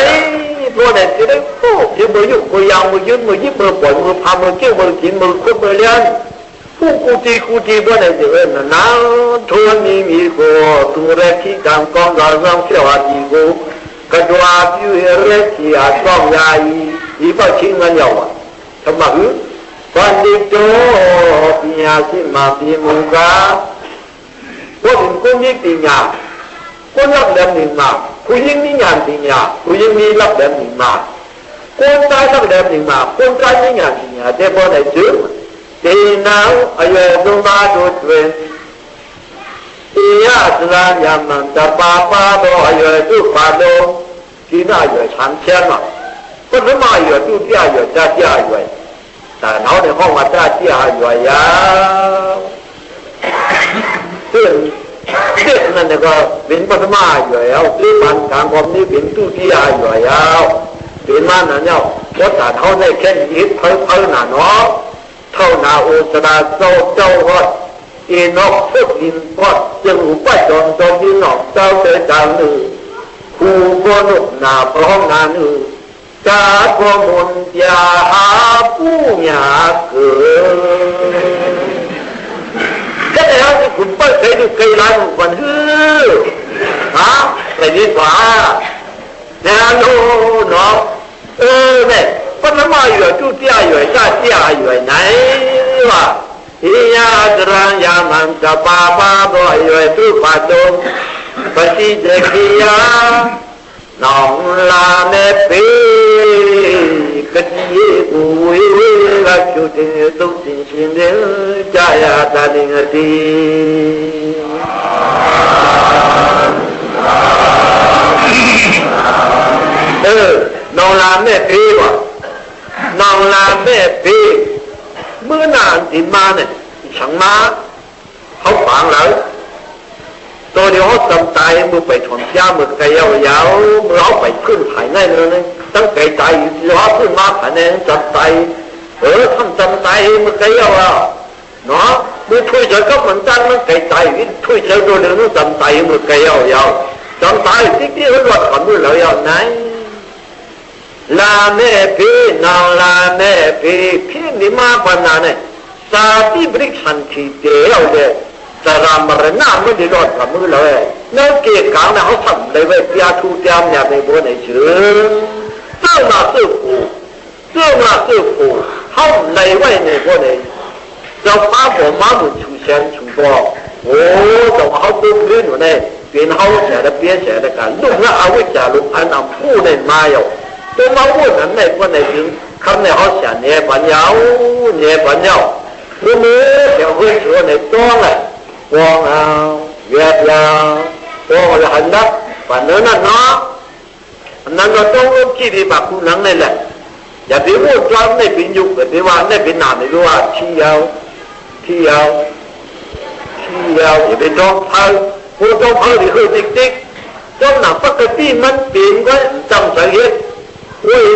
ตัวไหนจะได้พูดที่มือยุบมือยาวมือยืดมือยิบมือปล่อยมือพามือเกี่ยวมือกินมือคุบมือเลี้ยนผู้กูจีตัวไหนจะเอ็นน้าทัวนี้มีกูตัวแรกที่กางกองเราเรื่องเที่ยวดีกูกระดูกผิวเล็กที่อาจต้องยายอีบ้าชิ้นเงินยาวทำไมวันนี้โตปียาสิมาปีมุกาพวกคุณยิ่งปียาคนรับเดิมหนึ่งมาผู้ยิ่งมีงานจริงอ่ะผู้ยิ่งมีรับเดิมหนึ่งมาคนตายรับเดิมหนึ่งมาคนตายมีงานจริงอ่ะเจ้าพ่อในจื้อตีน้าวอายุดูมาดูเทวนอียาสลายามันตาป้าโดอายุดูฟ้าโดที่น่าอยู่ชั้นเชียงอ่ะคนนั้นมาอยู่ดูที่อายุจ้าที่อายุแต่เขาในห้องว่าจ้าที่อายุยาวซึ่งเด็กนั่นก็เป็นปัตมาอยู่แล้วที่มันการความนี้เป็นตู้ที่อาอยู่แล้วเป็นมันนั่นเนี่ยเพราะแต่เขาได้แค่ยิบเพิ่หนาเนาะเท่านาอุตราเจ้าวัดอีนกพุทธินวัดจึงอุปจรตรงที่นอกเจ้าเตจางนือคู่บนุกนาพร้อมนานือจากขมุนยาหาผู้ยาเกิดก็ได้ฮะคุณเปิดเคยดูเคยร้านวันฮือฮะไปดีกว่าเนี่ยโน่เนาะเนี่ยคนละมาอยู่จู่ที่อายุจ้าที่อายุไหนวะ จรายามันจะปาปาบ่อยอยู่ทุกปาดงปฏิเจติยาน้องลาเมปีกติอุยกัจจุติตุสินสินเดจายาตาลิงติน้องลาเมปีวะน้องลาเมปีเมื่อนานที่มาเนี่ยฉันมาเขาฝังแล้วตัวเดียวเขาจำใจมือไปถอนยามือไก่ยาวมือเขาไปขึ้นถ่ายแน่เลยตั้งไก่ใจย้อนขึ้นมาถ่ายแน่จำใจทำจำใจมือไก่ยาวเนาะมือช่วยเจอก็เหมือนกันมันไก่ใจช่วยเจอตัวเดียวต้องจำใจมือไก่ยาวจำใจที่เขาหลับฝันมือเรายาวไหนลาเมพีนาวลาเมพีพี่นิมาปนาเนี่ยสาธิบริขันทีเดียวเลยจะรำมาเรน่าไม่ได้รอดกับมือเลยนั่นเกี่ยกลางนะเขาทำเลยเว้ยยาทูเตียมเนี่ยไปบนไอ้เชื่อเจ้ามาซื้อผูเขาเลยไว้ในบนไอ้เจ้าฟ้าผมมาบุญชูเชนชูบอกโอ้เจ้าเขาตุ้มลื่นอยู่ในเปลี่ยนเขาเสียแล้วเปลี่ยนเสียแล้วกันลุงแล้วเอาไว้จ่าลุงอันนำผู้ในมาอยู่ตัวมาวุ่นนั้นในบนไอ้ถึงคำในเขาเสียเนี่ยปัญญามือเดี๋ยวเฮ้ยชัวในตัวเลยวงเอาเวียดยาวตัวเราหันดับฝันเนื้อนั่นเนาะนั่นเราต้องรู้ที่ดีแบบคุณนั่งนี่แหละอย่าไปพูดจำไม่เป็นยุคแต่ว่าไม่เป็นหนาไม่รู้ว่าเที่ยวอย่าไปจ้องเพ้อพูดจ้องเพ้อที่คือติ๊กจ้องหนักปกติมันเปลี่ยนก็จำสังเกตโอ้ย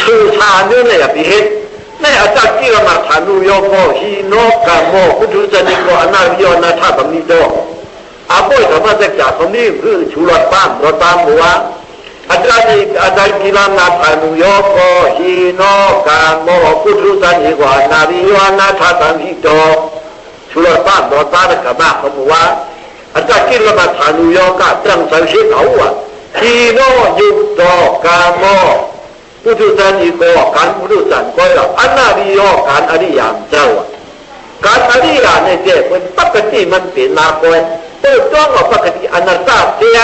ชื่อชาเนี่ยเลยอย่าไปเห็นในอาจารย์ที่เรามาฐานุโยโกฮีโนกาโมพุทธเจ้านี่ก็อนาวิโยนาธาตุมิโตอาบ่อยธรรมะจักรตรงนี้คือชุลตามรตามหัวอาจารย์ที่เรามาฐานุโยโกฮีโนกาโมพุทธเจ้านี่ก็อนาวิโยนาธาตุมิโตชุลตามรตามกับมาหัวอาจารย์ที่เรามาฐานุโยกาตรังสังเชเขาว่าฮีโนยุตโตกาโมพุทธเจ้านี่ก็การพุทธเจ้าก็แล้วอนาวิโยการอริยามเจ้าการอริยามเนี่ยเจ้าเป็นปกติมันเป็นมาก่อนตัวจ้องว่าปกติอนัตตาเสีย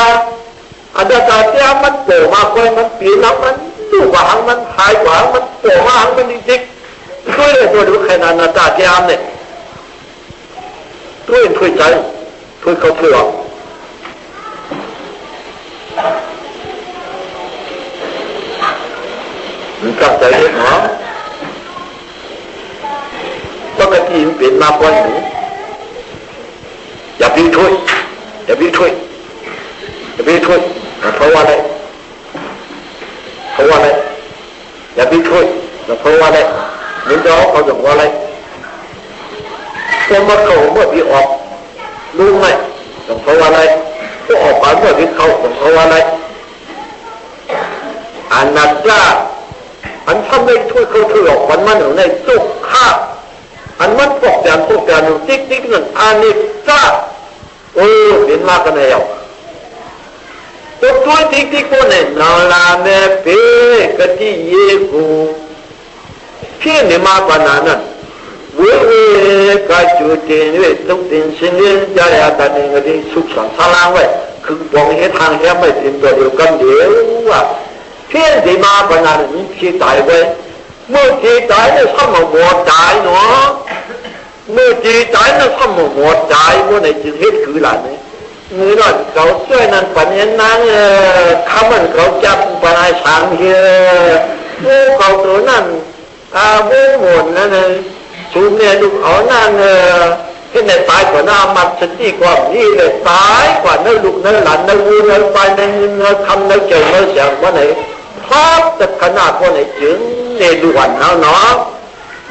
มันโผล่มาก่อนมันเปลี่ยนแล้วมันดูกว่ามันหายกว่ามันโผล่มามันจริงๆช่วยเลยตัวดูแค่อนัตตาเสียเนี่ยช่วยใจช่วยเขาช่วยมันตั้งใจเห็นหรอปกติมันเปลี่ยนมาก่อนหนูอย่าไปช่วยเพราะว่าอะไรอย่าไปช่วยเพราะว่าอะไรมึงจะเขาจะว่าอะไรตัวมาเขาเมื่อพี่ออกรู้ไหมเพราะว่าอะไรก็ออกไปเมื่อพี่เขาเพราะว่าอะไรอนัตตาอันทำได้ช่วยเขาช่วยออกมันอยู่ในสุขข้าอันมันพวกอย่างอยู่ติ๊กนั่นอานิจจาเห็นมากันแล้วตัวติ๊กคนเนี่ยนาลาเมเปกติเยกูเพี้ยนมาปนานั่นเวกัจจุติเวตุตินสินิจายาตันเองที่สุขสันต์สลางไว้คือบอกให้ทางแค่ไม่เป็นตัวเดียวกันเดียวว่าเพี้ยนมาปนานั่นมีที่ตายไว้เมื่อที่ตายเนี่ยซ้ำหมดตายเนาะเมื่อที่ตายเนี่ยซ้ำหมดตายเมื่อไหร่จึงเฮ็ดคือหลานเนี่ยมือนั่นเขาช่วยนั่นปัญญานั่งข้ามันเขาจับปนายสังเฮียผู้เขาตัวนั่นผู้หมุนนั่นชูเนี่ยลูกเขานั่นที่ในตายกว่าหน้ามันฉันดีกว่านี่เลยตายกว่าเนื้อลูกเนื้อหลานเนื้อวัวเนื้อไปเนื้อคำเนื้อเจอเนื้อเสียงว่าไหนพอจะขนาดว่าไหนจึงในด่วนเนาะ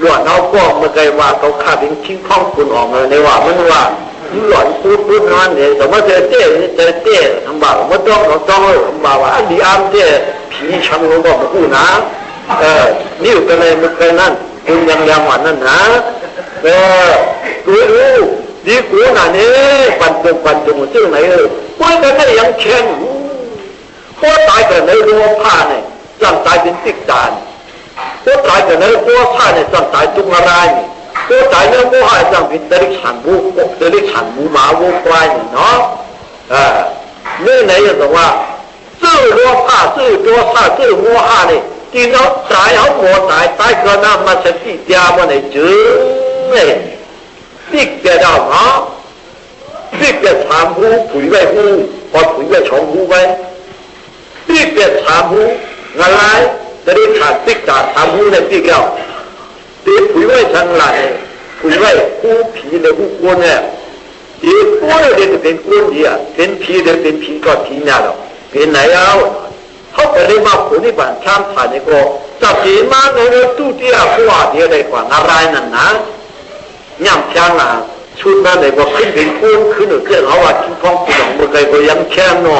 ด่วนเอาก็เมื่อไงว่าเขาฆ่าเป็นชิ้นข้องคุณออกมาในว่ามันว่าหล่อนพูดนั่นเนี่ยแต่ว่าเจ๊ทำบ่าวว่าต้องทำบ่าวว่าอันดีอันเจ๊ผีช้ำลงบอกมาพูดนะนิ้วกันเลยมันกันนั่นคุณยังหวานนั่นนะรู้ดีกูน่ะเนี่ยปันตุงชื่อไหนป่วยกันได้ยังเช่นพอตายกันในรัวผ้าเนี่ยจำตายเป็นติ๊กจานพอตายกันในรัวผ้าเนี่ยจำตายจุงอะไรนี่ ตัวใจเนี่ยผู้ให้จังเป็นตริฉันผู้ตริฉันผู้หมาผู้ควายเนาะนี่ไหนจะบอกว่าซื่อรัวผ้าซื่อตัวผ้าซื่อมัวผ้านี่ที่น้องตายเขาหมดตายตายก็น้ำมาเสด็จยาวันไหนจื้อเนี่ยนี่เกิดเอาเนาะนี่เกิดถามผู้ผุยไว้ผู้พอผุยไว้ชงผู้ไว้นี่เกิดถามผู้งานไรจะได้ขาดติ๊กตาถามผู้ในที่เก่าตีผุยไว้ทั้งหลายผุยไว้ผู้ผีเลยผู้กวนเนี่ยตีผู้เลยเป็นกวนเดียเป็นผีเลยเป็นผีก็ผีเนี่ยหรอกเป็นไหนเอาเขาไปได้มาผลที่บ้านข้ามผ่านนี่ก็จับผีมาในรถตู้ที่อาผู้อาเดียได้กว่าอะไรนั่นนะย่ำช้างอ่ะชุดนั้นเลยก็ขึ้นเป็นกุ้งขึ้นหรือเกิดเขาว่าทิ้งท้องผู้หลงบนใดก็ยังแช่หนอ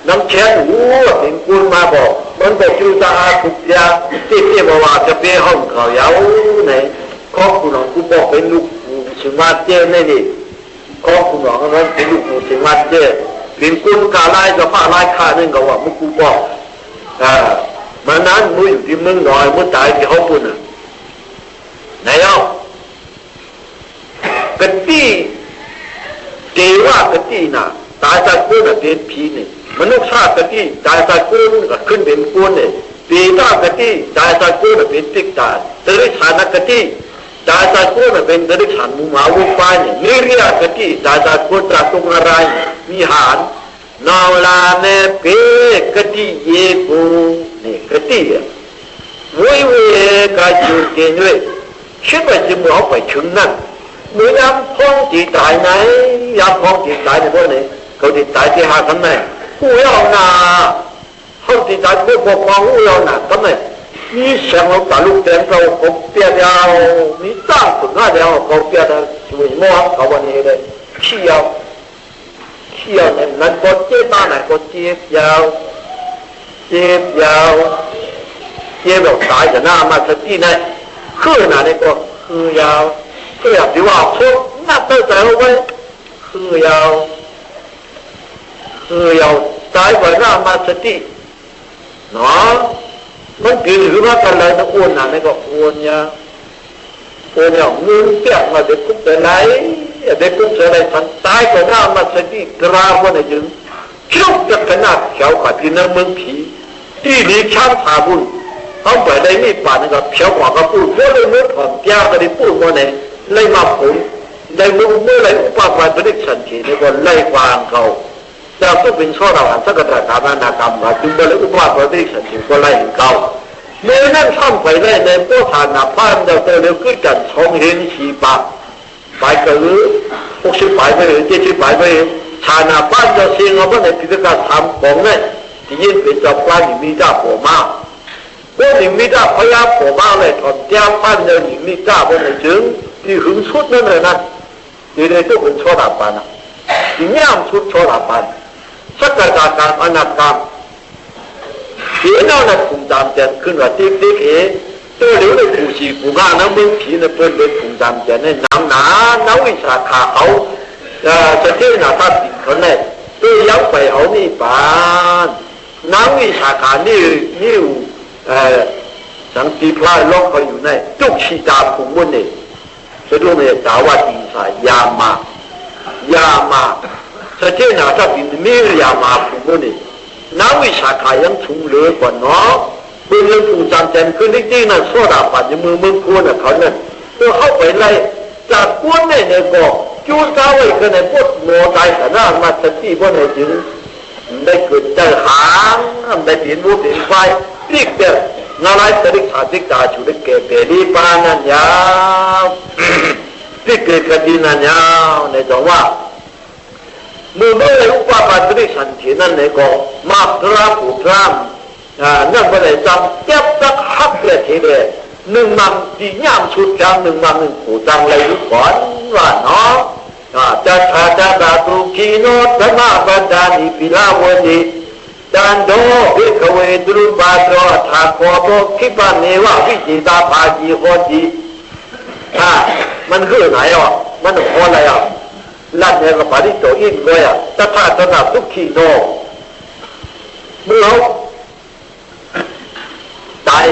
น้ำแช่หูเป็นกุ้งมาบอกมันบอกจูตาทุกอย่างที่เที่ยวว่าจะเป็นห้องเขาเย้าไหนข้อผู้หลงกูบอกเป็นลูกสิมาเจ้นี่นี่ข้อผู้หลงนั้นเป็นลูกสิมาเจ้เป็นกุ้งกาไล่กับผ้าไล่ขาหนึ่งก็ว่ามึงกูบอกมันนั้นมึงอยู่ที่มึงหน่อยมึงตายที่เขาปุ่นอ่ะไหนเอากะตีเกว่ากะตีน่ะตายจากกุ้งเป็นผีนี่มนุษย์ชาติกะตีตายจากกุ้งก็ขึ้นเป็นกุ้งนี่ปีตากะตีตายจากกุ้งเป็นติ๊กตาตริษานกะตีตายจากกุ้งเป็นตริษานมูมาวุปายนี่นิริยกะตีตายจากกุ้งจากตรงอะไรมีหานนาวลาเนเปกะตีเยกูนี่กะตีวิเวกาจูเกนเวคิดว่าจะมึงเอาไปถึงนั่นเมื่อยามพ้องจีตายไหนยามพ้องจีตายในพวกนี้เขาจีตายที่หาทำไมผู้ยาวนาเขาจีตายพวกพวกมองผู้ยาวนาทำไมนี่เสียงเราตาลูกเต็มเราเขาเปียดาวนี่ตั้งสุดหน้าเดียวเขาเปียดช่วยมั่วเขาวันนี้เลยเขี้ยวเนี่ยนั่นก็เจ็บบ้านไหนก็เจ็บยาวแบบตายจะหน้ามาสักที่ไหนคือหน้านี่ก็คือยาวก็อยากที่ว่าพวกน่าเต้าใจเอาไว้คือยาวตายกว่าหน้ามาสติเนาะมันกินหรือว่ากันเลยนะอ้วนหนานี่ก็อ้วนยาเงินเปียกมาเด็กกุ๊กแต่ไหนเด็กกุ๊กแต่ไหนทันตายกว่าหน้ามาสติกราบวันไหนจึงชุบจะขนาดเขียวกว่าที่นั่งเมืองผีที่นี้ช้างขาบุญเขาไปได้มีป่านกับเขียวกว่ากับพูดเพราะเลยเมื่อถอดแก้วก็ได้พูดวันไหนไล่มาผมได้เมื่อไรอุปาปันเป็นฉันทีนี่ก็ไล่วางเขาแต่ก็เป็นช่อเราสักการะนากรรมว่าจึงเมื่อไรอุปาปันเป็นฉันทีก็ไล่เขาเมื่อนั้นท่านไปได้ในพวกฐานะพันเดียวเร็วขึ้นกันชงเห็นชีปากไปก็หรือ60 ไปไปหรือ70 ไปฐานะพันเดียวเสียงเอาไปในพิธีการทำของเนี่ยที่ยินเป็นจับปลาหนิมีจ้าผมมาพวกหนิมีจ้าพยาผมมาเลยถอนแก้วพันเดียวหนิมีจ้าบนไหนจึงที่หึงชุดนั่นเลยนะที่ได้ทุกคนชอบปานะที่ย่ำชุดชอบปานสักการอนาคตที่นั่นนะภูมิใจเจนขึ้นว่าติ๊กตัวเดี๋ยวในผู้ชีผู้งานน้ำมึงผีในเพื่อนเป็นภูมิใจเจนในน้ำวิชาขาเขาจะเที่ยวหน้าตาติดคนเนี่ยตัวยังไปเอานี่ปานน้ำวิชาขานี่สังกีพลายล็อกไปอยู่ในจุกชีตาภูมิมันเนี่ยจะดูเนี่ยดาว่าดีสายยามาจะเที่ยวหน้าตาติดมียามาภูมิมันเนี่ยน้ำวิชาขายังชุ่มเหลือกว่าเนาะเมื่อเรื่องภูมิใจเจนขึ้นจริงๆนะโซดาปัดยังมือพูนเขาเนี่ยตัวเข้าไปไล่จากก้นเนี่ยก็จูนก้าวไว้กันในพวกโมใจแต่หน้ามาสติพวกไหนจึงได้เกิดใจหางได้เปลี่ยนรูปเปลี่ยนไฟรีบเดียวนาลายสริขาสิกาชุดเกเปรีปานัญญาที่เกิดคดีนัญญาในจังว่าเมื่ออุปาปัตติสันตินั่นเนี่ยก็มาตราผูกรามนั่นก็เลยจำเก็บสักฮักเลยทีเดียวหนึ่งมันที่ย่ำชุดจังหนึ่งมันผูกจังเลยรู้ก่อนว่าเนาะจะดาตุกีโนธนาบัดานิพิลาวดีดันโดวิขเวดรุบาโตทาโคโบคิปาเนวะวิจิตาปาจีโหติมันคือไหนอ่ะมันโหอะไรอ่ะลั่นเนี่ยก็ปาริโตอินเลยอ่ะตถาคตทุกขีโนเมื่อตาย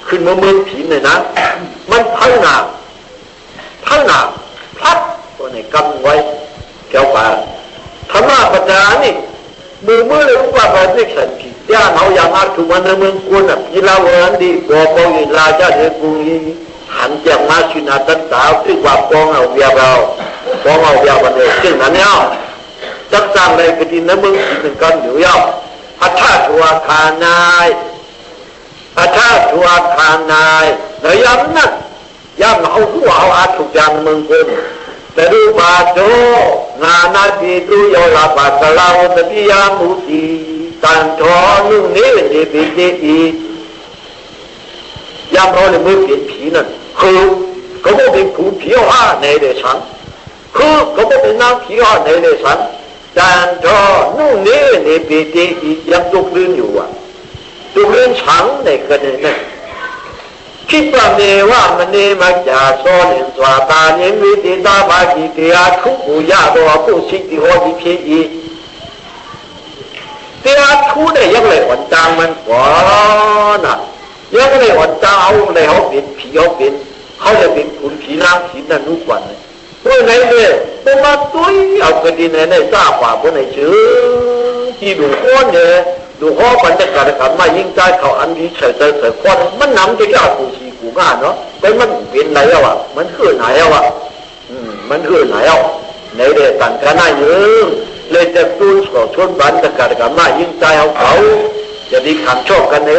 ข ขึ้นมาเมืองผีเนี่ยนะมันพังหนาพลัดตัวไหนกำไว้แก้วป่าธรรมะปัญญานี่มือเลยว่าเราไม่สันติย่าเขาอย่างอาถูมันในเมืองกุนอ่ะยีลาวันดีบอกบอกยีลาจะเด็กกุยหันจากมาชินาตัดสาวที่ว่าปองเอาเบียเราปองเอาเบียวันเดียวซึ่งนั้นเนี่ยจักสร้างอะไรก็ดีในเมืองผีเป็นกันอยู่ยาวอาชาชัวคานายอาชาชัวคานายแล้วย้ำนักย้ำเอาหัวเอาอาถูกอย่างเมืองกุนแต่ดูบาโจงานาทีดูโยลาบาตะลาวตะพิยามุตีตันทอนุ่งนี้เป็นดีเป็นดีย้ำเอาในมือเปลี่ยนผีนั่นคือเขาบอกเป็นผู้ผีห่าในเดชันคือเขาบอกเป็นนางผีห่าในเดชันตันทอนุ่งนี้เป็นดียังตุกลื่นอยู่อ่ะตุกลื่นฉังในกันนั่นคิดว่าเมว่ามันเนมาจากโซนิสวาตานิมิติตาบาจิเตียทุกผู้ยาตัวผู้สิทธิหัวที่เพียอีเตียทุกเนี่ยยังเลยอ่อนจางมันก่อนน่ะยังเลยอ่อนจางเอาเลยเขาเป็นผีเขาเป็นเขาเลยเป็นคุณผีนางผีนั่นนุกวันเลยเมื่อไหร่เนี่ยตัวมาตุ้ยเอากระดิ่งในทราบว่าบนไหนชื่อที่ดูข้อเนี่ยดูข้อบรรยากาศกันมายิ่งใจเขาอันนี้เฉยๆคนมันนำจะยากกูสีกูง่ายเนาะแต่มันเป็นไหนอ่ะมันคือไหนอ่ะมันคือไหนอ่ะในเรื่องต่างกันน่าเยอะเลยจะตู้ชนบรรยากาศกันมายิ่งใจเอาเขาจะดีขันชอบกันเ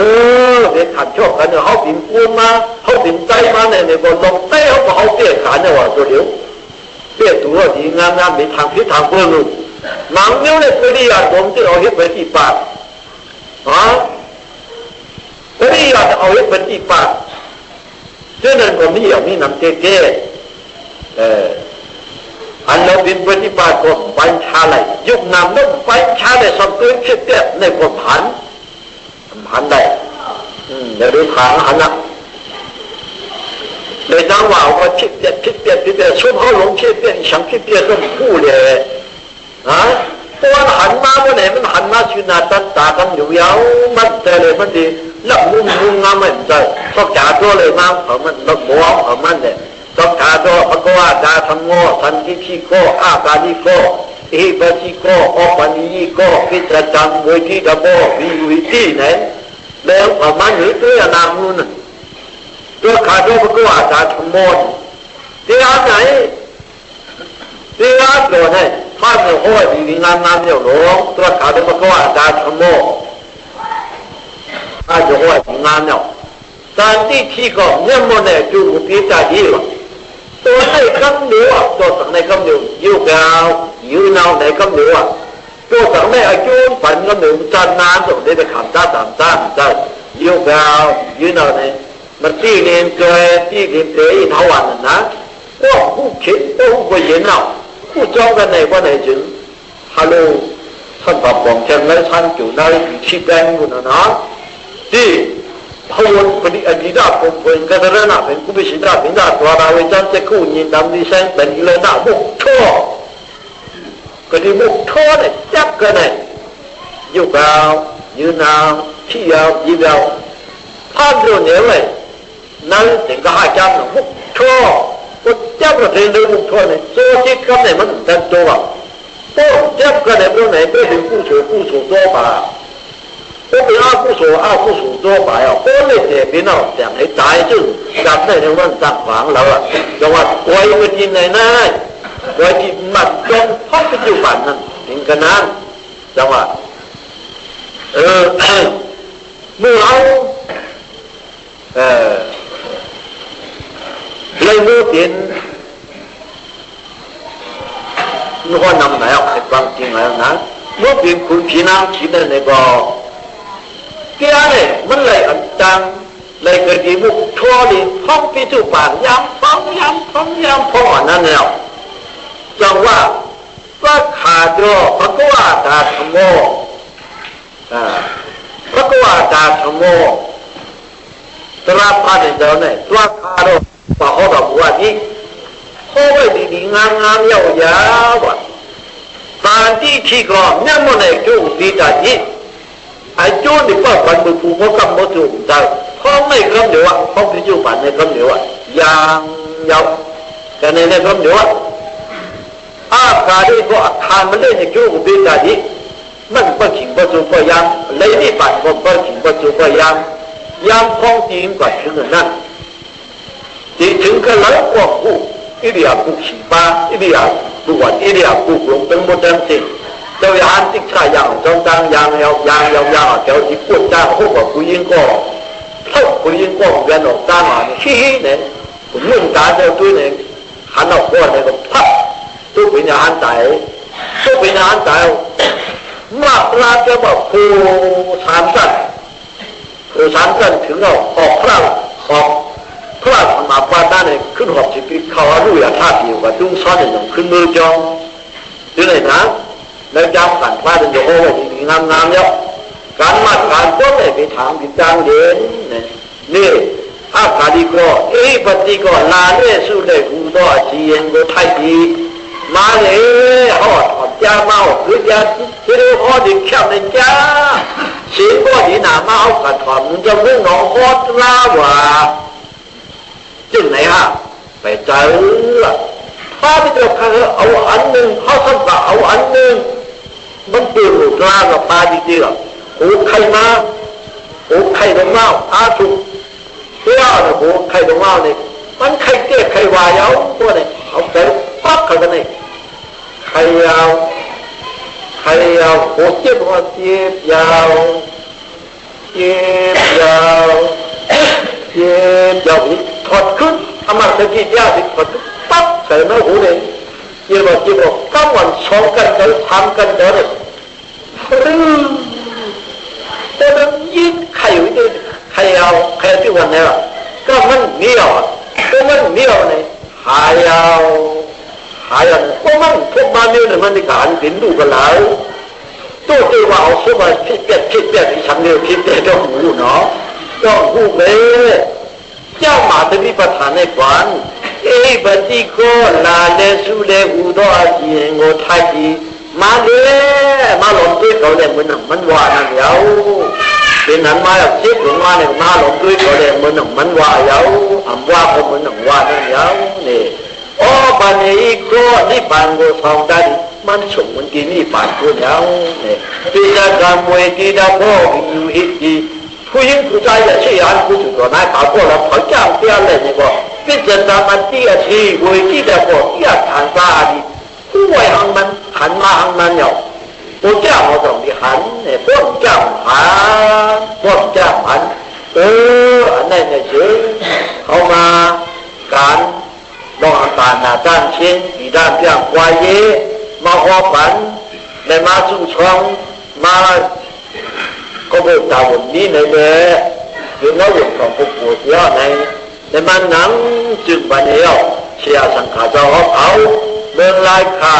เด็กขันชอบกันเขาบินปูนมาเขาบินใจมาในบนลงเต้เขาเตี้ยขาเนี่ยว่าตัวเดียวเตี้ยตัวดีงามๆมีทางพิษทางเพื่อนลูกหนังนิ้วเนี่ยตัวนี้อยากผมที่เอาเห็ดไปที่ปากตัวนี้อยากเอาเห็ดไปที่ปากเจ้านั่นผมนี่อยากมีน้ำเจ๊อันเราบินไปที่ปากก็ปัญชาไหลยุบน้ำน้ำปัญชาได้สมตัวเชี่ยในคนผันได้เดี๋ยวดูทางหันนะเลยน้ำว่าเขาชิดเตี้ยช่วงเขาหลงชิดเตี้ยฉันชิดเตี้ยก็พูดเลยตัวหันมาเมื่อไหร่มันหันมาชินาตันตากันอยู่ยาวมันเจอเลยมันดีลับมุงงามมันใจชอบจ่าตัวเลยมาเขามันลับบัวเขามันเนี่ยชอบจ่าตัวพระกวาดาธรรมโง่สันติพิโกอาปานิโกเอปจิโกอปานิโกพิจารณาวิธีดับโบวิธีไหนแล้วเขามันหรือตัวนามนู่นตัวขาตัวพระกวาดาธรรมโง่ที่อันไหนที่อันตัวไหนถ้าเราโอ้ยดีงามๆเนี่ยหลวงตัวขาตัวพระกวาดาธรรมโง่ถ้าจะโอ้ยงามเนี่ยสันติพิโกเนี่ยมันเนี่ยจูบพิจารณาตัวในคำเหนือตัวสังในคำเหนืออยู่กาวอยู่นาวในคำเหนือตัวสังในอายุฝันคำเหนือจันนานตัวเด็กขำตาตามจ้าอยู่กาวอยู่นาวในมันตีเนียนเกยตีเนียนเกยเท่าวันนะก็ผู้คิดผู้เย็นเอาผู้จ้องกันในวันไหนจึงฮัลโหลท่านบอกบอกจังเลยท่านอยู่ในชิดแดงอยู่นะที่พวนปฏิอดีตผมเป็นกระเรนาเป็นกุบิชิดาเป็นดาตัวเราจันจะคู่ยินดำดิเซนเป็นเลยนะมุกท่อก็ที่มุกท่อเนี่ยจับกันเนี่ยอยู่กาวยืนนาวที่ยาวยืนยาวท่านเรื่องนี้เลยนั่นถึงก็ให้จับมุกท่อก็จับกระเทียมเลยมุกท่อเนี่ยโซ่ที่กันเนี่ยมันเป็นตัวก็จับกันเนี่ยตรงไหนไปถึงผู้สูตัวป่าก็เป็นอาผู้สูตัวไปอ่ะก็เลยเจ็บพี่น้องอย่างให้ตายจึงจับได้ในวันต่างฝังเราอ่ะจังหวัดไว้ไปกินไหนนะไว้กินหมัดจนท้องไปอยู่บ้านนั่นถึงกันนั้นจังหวัดเมื่อเอาเลยมือเปลี่ยนนึกว่านำไหนเอาให้ฟังจริงแล้วนะเมื่อเปลี่ยนคุณพี่น้ำคิดในบ่เกี่ยเนี่ยมันเลยอันจังเลยเกิดที่มุกทั่วดิท้องพิจุปากย้ำท้องนั่นแล้วจังว่าก็ขาดรอพระกวาดาธรรมโมพระกวาดาธรรมโมตราพาในเจ้าเนี่ยตัวขาดรอปะเขาบอกว่านี่เขาไปดีๆงามๆยาวๆว่ะตอนที่ขี้กรอบเนี่ยมันเลยจู่ดีจัดยิ่งไอ้โจ้นี่ก็ปันมือผูกเขากำมือถูกใจพ không này cơm nhiều ạ không thì chịu phản này cơm nhiều ạ giang dọc cái này cơm nhiều ạ cả đi có tham mà lên thì kêu của bên cả đi mình có chỉnh có chịu có giang lấy đi phản có chỉnh có chịu có giang giang không tìm có chứng ởนั่นthì chứng cái lấy của cụ ý địa cụ chỉ ba ý địa cụ quản ý địa cụ cũng từng một đơn gì tôi ăn tích sai yang trong tăng yang kéo chỉ cuốn ra không có quý yên có không quý yên có một viên ta mà hi này cũng muốn cả cho tôi này hắn học qua này cũng thấp tôi bị nhà ăn tại mà ra cho bảo phù sản dânถึงเราออกพระมาปาด้านเนี่ยขึ้นหอบจิตเขาลุยท่าเดียวกับดุ้งซ้อนอย่างขึ้นมือจองดูเลยนะแล้วจำกันว่าเป็นโยโอ้ดีงามเยอะการมาการต้นเนี่ยไปถามติดจางเด่นนี่ถ้าการดีก็ปฏิก็ลาเนี่ยสู้เลยกูต่อจีเอ็นก็ไทยดีมาเลยหอดจ้ามาหรือยาที่เรียกหอดแค่ในจ้าเสียงก็ดีหนามาเอากระถอมจะเรื่องน้องหอดลาว่าจึงไหนฮะไปเจอถ้าไม่เจอใครเอาอันหนึ่งเขาทำกับเอาอันหนึ่งมันเปลี่ยนหลุดลากับปลาจริงๆอ่ะโอ้ใครมาโอ้ใครลงเมาถูกเจ้าเนี่ยโอ้ใครลงเมาเนี่ยมันใครเจ๊ใครวายเอาพวกเนี่ยเอาไปปั๊บเขากันเนี่ยใครยาวโอ้เจ็บว่าเจ็บยาวนี่ถอดขึ้นอามาตะกี้ยาวถอดปั๊บใส่หน้าหูเลยเจ็บว่าก้าววันสองกันเดินทำกันเดินเลยแต่มันยิ่งใครอยู่ที่ใครที่วันนี้ก็มันเหนียวเนี่ยหายาวก็มันพวกมาเนี่ยมันในการเห็นดูกันแล้วตัวที่ว่าเอาสมัยคิดเปลี่ยนฉันเนี่ยคิดเปลี่ยนต้องหูเนาะต้องหูเลยเจ้ามาจะมีประธานในฝันบัดนี้ก็ลาเลสุเลหูต่อจีนโง่ไทยดีมาเลยมาหลงด้วยเขาเลยมันว่านั่นเย้าเป็นนั้นมาเจ็บหลงมาเนี่ยมาหลงด้วยเขาเลยมันว่าเย้าว่าเขาว่านั่นเย้าเนี่ยบัดนี้ก็นี่ปานก็ทองได้มันส่งมันกินนี่ปานก็เย้าเนี่ยที่จะทำเวทีดาวพ่ออยู่อีกทีผู้หญิงผู้ชายจะเชื่ออันผู้ถูกตัวนายป่าพวกเราเขาจ้างเตี้ยเลยเนี่ยก็พิจารณามันเตี้ยทีเวทีดาวพ่อเตี้ยฐานซาดีผู้ไว้หังมันหันมาหังมันเหรอผู้จ้างเราต้องมีหันเนี่ยพวกจ้างหันอันนั้นเนี่ยเชื่อเขามาการลองตาหน้าด้านเช่นที่ด้านเพียงควายเย่มาหอบฝันได้มาสู่ช่องมาก็บอกตาวันนี้ในเด้อยู่ในวงของผู้ป่วยเยอะในมันหนังจึงบันเดียวเชียสังขารเจ้าเขาเมืองลายขา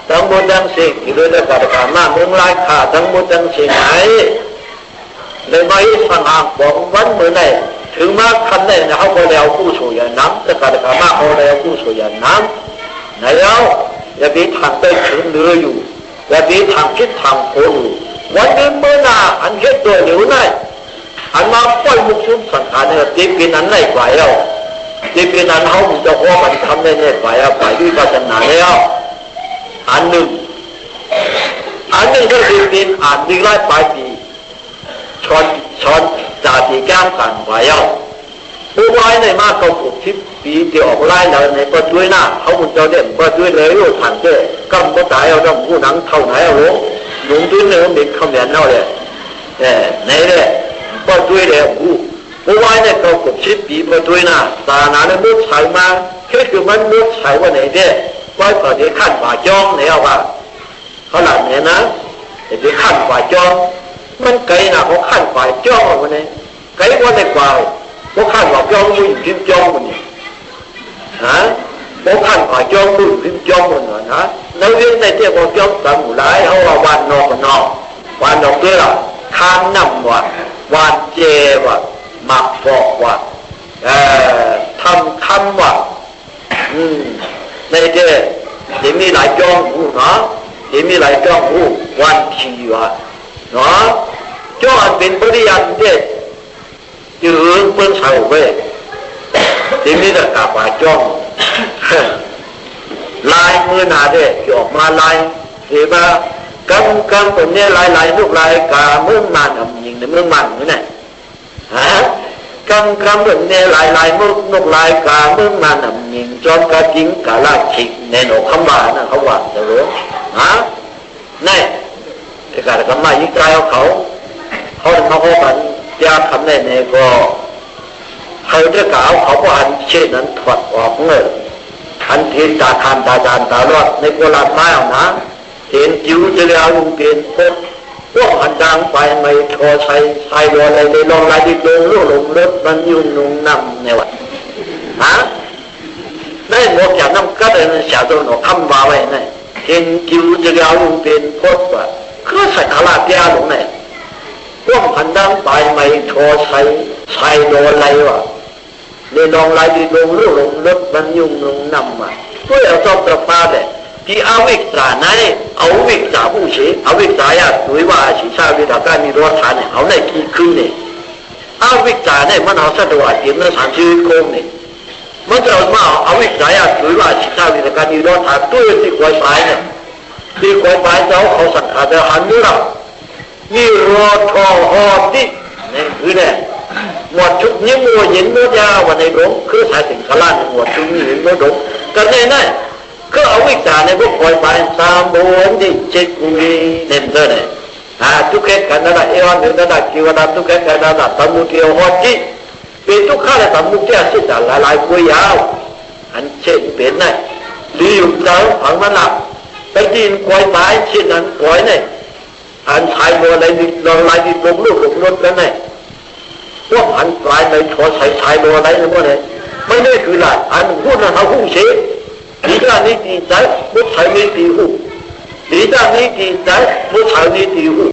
ทั้งหมดทั้งสิ่งที่ด้วยได้การการมาเมืองลายขาทั้งหมดทั้งสิ่งไหนในไม่สังหารบอกวันเมื่อไหร่ถึงมาคันได้เขาก็แล้วผู้ช่วยน้ำแต่การการมาเขาแล้วผู้ช่วยน้ำไหนแล้วอย่าไปทางไปถึงเรืออยู่อย่าไปทางคิดทางโผล่วันนี้เมื่อหน้าอันเฮ็ดตัวเหนียวได้อันมาปล่อยมุกซุ่มสังขารเนี่ยตีเป็นอันไหนไหวแล้วตีเป็นอันเขาจะพอกันทำได้เนี่ยไหวแล้วไหวด้วยศาสนาแล้วอันหนึ่งก็คือเป็นอ่านดีไล่ปลายปีช้อนจ่าตีแก้มกันไหวแล้วผู้ไว้ในมากเขาปลุกทิพย์ปีที่ออกไล่แล้วในประตูหน้าเขาบุญเจ้าเด่นประตูเลยรู้ทันเจ้กำก็ตายเอาต้องผู้หนังเท่าไหนเอาหลงด้วยเนื้อเด็กเขาเนี่ยเอาเลยไหนเลยพอด้วยเลยผู้ไว้เนี่ยเขากดชิปปีพอด้วยนะตาหนาเนี่ยมุดใส่มาแค่คือมันมุดใส่ว่าไหนเด้ไว้พอที่ขั้นฝ่าจ้องไหนเอาว่าเขาหลับเนี่ยนะแต่ที่ขั้นฝ่าจ้องมันไกลนะเขาขั้นฝ่าจ้องวันนี้ไกลกว่าในกว่าเขาขั้นฝ่าจ้องอยู่พิมพ์จ้องวันนี้เขาขั้นฝ่าจ้องอยู่พิมพ์จ้องวันนี้นะแล้วเรื่องในเจ้าของจ้องสมุไรเขาว่าวันนอกวันนอกด้วยล่ะทานน้ำว่ะวานเจว่ะหมักฟอกว่ะทำคำว่ะในเจ้ยังมีหลายจ้องหูเนาะยังมีหลายจ้องหูวันขี่ว่ะเนาะจ้องเป็นปริยัติเจ้ ยืนเปิ้งเฉาเว้ยทีนี้จะกลับมาจ้องลายมือหนาเด้ออกมาลายเห็นป่ะกำตัวนี้ลายลูกลายกาเมืองมันยิงในเมืองมันนี่แหละฮะกำตัวนี้ลายลูกลายกาเมืองมันยิงจอมกระจิงกะลาฉิกในหนคำว่านะเขาว่าจะรู้ฮะนี่ไอ้การกำมายิ่งใจเขามาเขากันยาคำในเนี่ยก็เขาจะกล่าวเขาก็อันเช่นนั้นถอดออกเงยอันที่ตาคานตาจานตาลอดในโบราณไม้เอานะเห็นจิ๋วจะเรียกลุงเปลี่ยนพวกอันดังไปไม่โทรใช้รออะไรในลองลายดิบลงลูกหลงรถมันยุ่งนุ่งนำในวัดฮะนั่นหมดจากน้ำกัดเลยเสียตัวหนูคำว่าไว้เนี่ยเห็นจิ๋วจะเรียกลุงเปลี่ยนพวกว่าก็ใส่ขลาดยาหลงเนี่ยพวกอันดังไปไม่โทรใช้รออะไรวะในลองลายดิบลงลูกหลงรถมันยุ่งนุ่งนำอ่ะเพื่อเอาตัวประพาสเนี่ยที่เอาวิกษานั้นเอาวิกษาผู้เชี่ยวเอาวิกษาอย่างด้วยว่าศีรษะวิธาการมีรสชาติเนี่ยเอาในกี่คืนเนี่ยเอาวิกษาเนี่ยมันเอาสะดวกเกี่ยวกับสารชีวิตโคมเนี่ยมันจะเอาวิกษาอย่างด้วยว่าศีรษะวิธาการมีรสชาติด้วยที่ควายปลายเนี่ยที่ควายปลายเขาสังขารจะหันด้วยเรานี่รอทอหอดดิเนี่ยคือเนี่ยหมวดชุดนี้มัวเย็นมัวยาวันในหลงคือสายถึงขลั่นหมวดชุดนี้เห็นมัวหลงกันแน่แน่ก็เอาวิจารณ์ในพวกคอยไปตามบวนที่เจ็ดกุลีเน้นเท่านั้นทุกแก่กันนั่นแหละเอวันถึงนั่นแหละกิวดาทุกแก่กันนั่นแหละตมุเทียวหอจิเป็นทุกข้าเลยตมุเทียสิแต่หลายกุยยาวอันเช่นเป็นไงดีอยู่เจ้าฝังมันหลับไปดินคอยไปเช่นนั้นคอยเนี่ยอันชายโบอะไรดิลองลายดิลงลูกหลงรถกันเนี่ยพวกอันปลายในชอใส่ชายโบอะไรเนี่ยพวกเนี่ยไม่ได้คือหลักอันพูดนะเขาหุ้งเสียดีด้านนี้ดีใจมุดใช้นี้ดีหูดีด้านนี้ดีใจมุดใช้นี้ดีหู